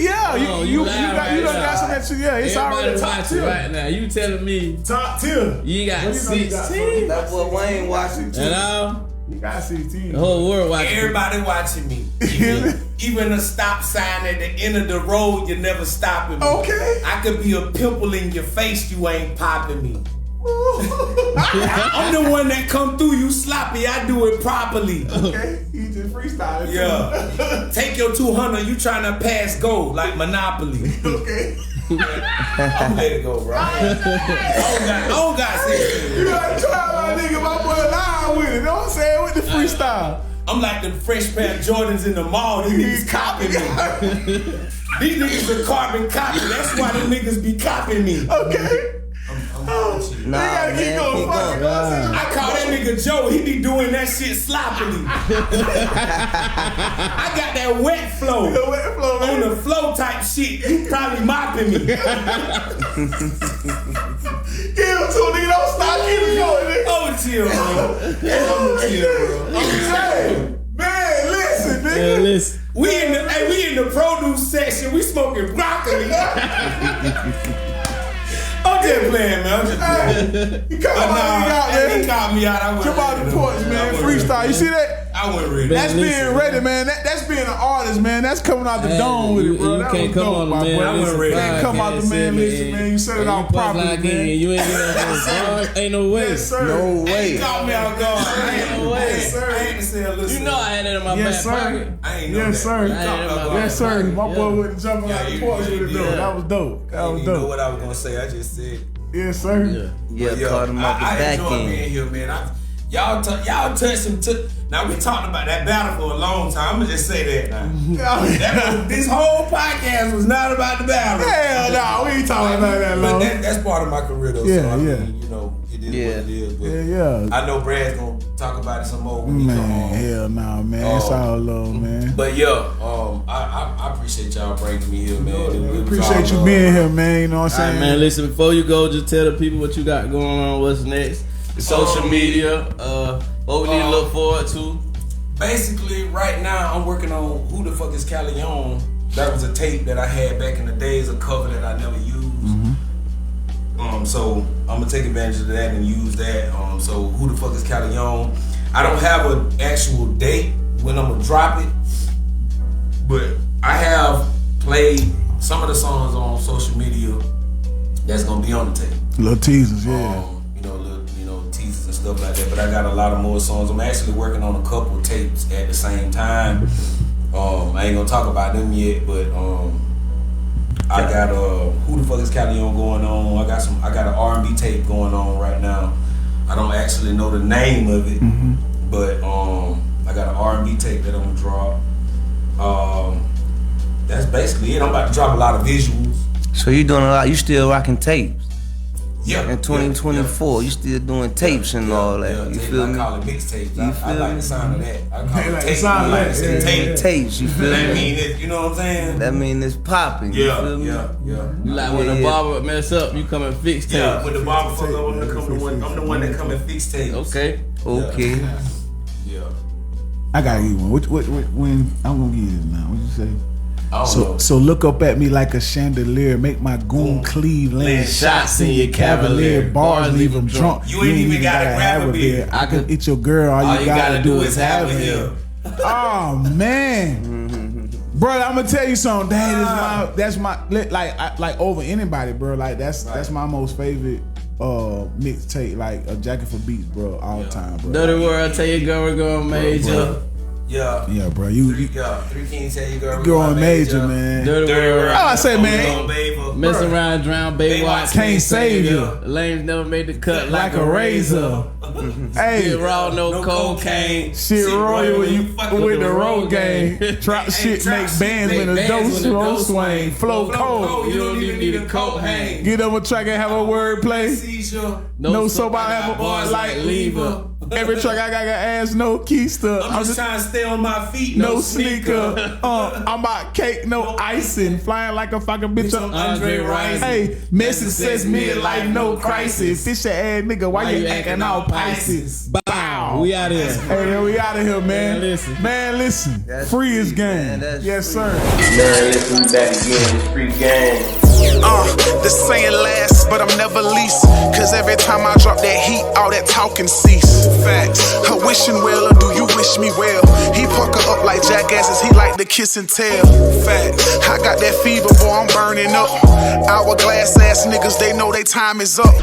done got some that shit. Yeah, it's already top tier right now. You telling me top tier. You got 16? That boy Wayne watching too. And all? You got 16. The whole world watching. Everybody watching me. Even a stop sign at the end of the road, you're never stopping me. Okay. I could be a pimple in your face, you ain't popping me. I'm the one that come through you sloppy. I do it properly. Okay, he just freestyling. Yeah. Take your 200. You trying to pass go like Monopoly. Okay. I'm let it go, bro. I don't got 16. You gotta try my nigga, my boy line with it. You know what I'm saying? With the freestyle. I'm like the fresh pair of Jordans in the mall. These niggas copying me. These niggas are carbon copy. That's why the niggas be copying me. Okay. Nah, man, keep going. I call that nigga Joe. He be doing that shit sloppily. I got that wet flow. On the flow type shit. You probably mopping me. Give him to nigga. Don't stop. Keep it going, nigga. Oh, chill, bro. Man, listen, nigga. Yeah, listen. We in the produce section. We smoking broccoli. I'm just playing, man. I'm just playing. He called me out. I went come out the porch, man. Freestyle. You see that? I went ready. That's being ready, man. That's being an artist, man. That's coming out the dome with it, bro. You can't come on, man. I went ready. Come out the man. Listen, man. You set it out properly, man. You ain't get ain't no way. Yes, sir. No way. He called me out guard. Ain't no way. Yes, sir. I ain't to say a listen. You know I had that in my back pocket. I ain't know Yes, that. sir. Yes, sir. My boy went jumping out the porch with it, though. Yeah. That was dope. I didn't even know what I was gonna say. I just said. Yes, sir. Yeah, caught him off the I back enjoy end. being here, man. Y'all touched some. Now we talked about that battle for a long time. I'ma just say that now. This whole podcast was not about the battle. Hell no, we ain't talking about that long. But that's part of my career, though. Yeah, so I yeah. mean, it is what it is. But Yeah. I know Brad's gonna talk about it some more when he come Man, on. hell no, man. It's all love, man. But yeah, I appreciate y'all bringing me here, man. It was Appreciate all you being here, man. You know what I'm All right, saying? man. Listen, before you go, just tell the people what you got going on. What's next? The social media. What we need to look forward to. Basically, right now, I'm working on Who the Fuck is Calione. That was a tape that I had back in the days, a cover that I never used. So I'm gonna take advantage of that and use that. So Who the Fuck is Calione? I don't have an actual date when I'm gonna drop it, but I have played some of the songs on social media that's gonna be on the tape. Little teasers, yeah. Little teasers and stuff like that. But I got a lot of more songs. I'm actually working on a couple tapes at the same time. I ain't gonna talk about them yet, but I got Who the Fuck is Calione going on. I got an R&B tape going on right now. I don't actually know the name of it, but I got an R&B tape that I'm gonna drop. That's basically it. I'm about to drop a lot of visuals. So you doing a lot? You still rocking tapes? Yeah. In 2024, you still doing tapes and all that. You feel me? I call it mixtapes. You I feel like me? the sound of that. I call it like the tape. sound I of like that. to say tape. Tapes, you feel That me? mean it, you know what I'm saying? That mean it's popping. You feel me? Yeah. You like when the barber mess up, you come and fix tapes. Yeah, when the barber fuck up, I'm the one that come and fix tapes. Okay. Okay. Yeah. I gotta give you one. When I'm gonna give you this now. What you say? I don't know. So look up at me like a chandelier. Make my goon cleave land shots in your cavalier. Bars leave them drunk. You ain't even gotta grab a beer. I can eat your girl. All you gotta do is have a hill. Oh man, bro, I'm gonna tell you something. That's my like over anybody, bro. Like that's my most favorite mixtape. Like a Jacket for Beats, bro, all time, bro. Dirty World, tell your girl we're going major. Yeah, bro. Three Kings tell your girl Going major, man. Dirty World. Oh, I say, man. Mess around, drown, Baywatch Can't save you. Lanes never made the cut like a razor. Hey, Shit raw, no cocaine. shit royal with the road game. Drop shit, make bands when the dose roll swing. Flow cold. You don't even need a coat hang. Get up a track and have a wordplay. Seizure. No soap, I have a Bars like lever. Every track I got ass, no keister. I'm just trying to stay on my feet. No sneaker. I'm about cake, no icing. Flying like a fucking bitch up. Andre Rising. Hey, message says midlife, no crisis. Fish your ass nigga, why you acting all Pisces? Bow. We out here. Hey, we out of here, man. Man, listen. That's Free is free, game. man. That's Yes, sir. Man, listen, we back again. It's free game. The saying lasts, but I'm never least. Cause every time I drop that heat, all that talking cease. Facts. Her wishing well, or do you wish me well? He pucker up like jackasses, he like to kiss and tell. Facts. I got that fever, boy, I'm burning up. Hourglass ass niggas, they know they time is up.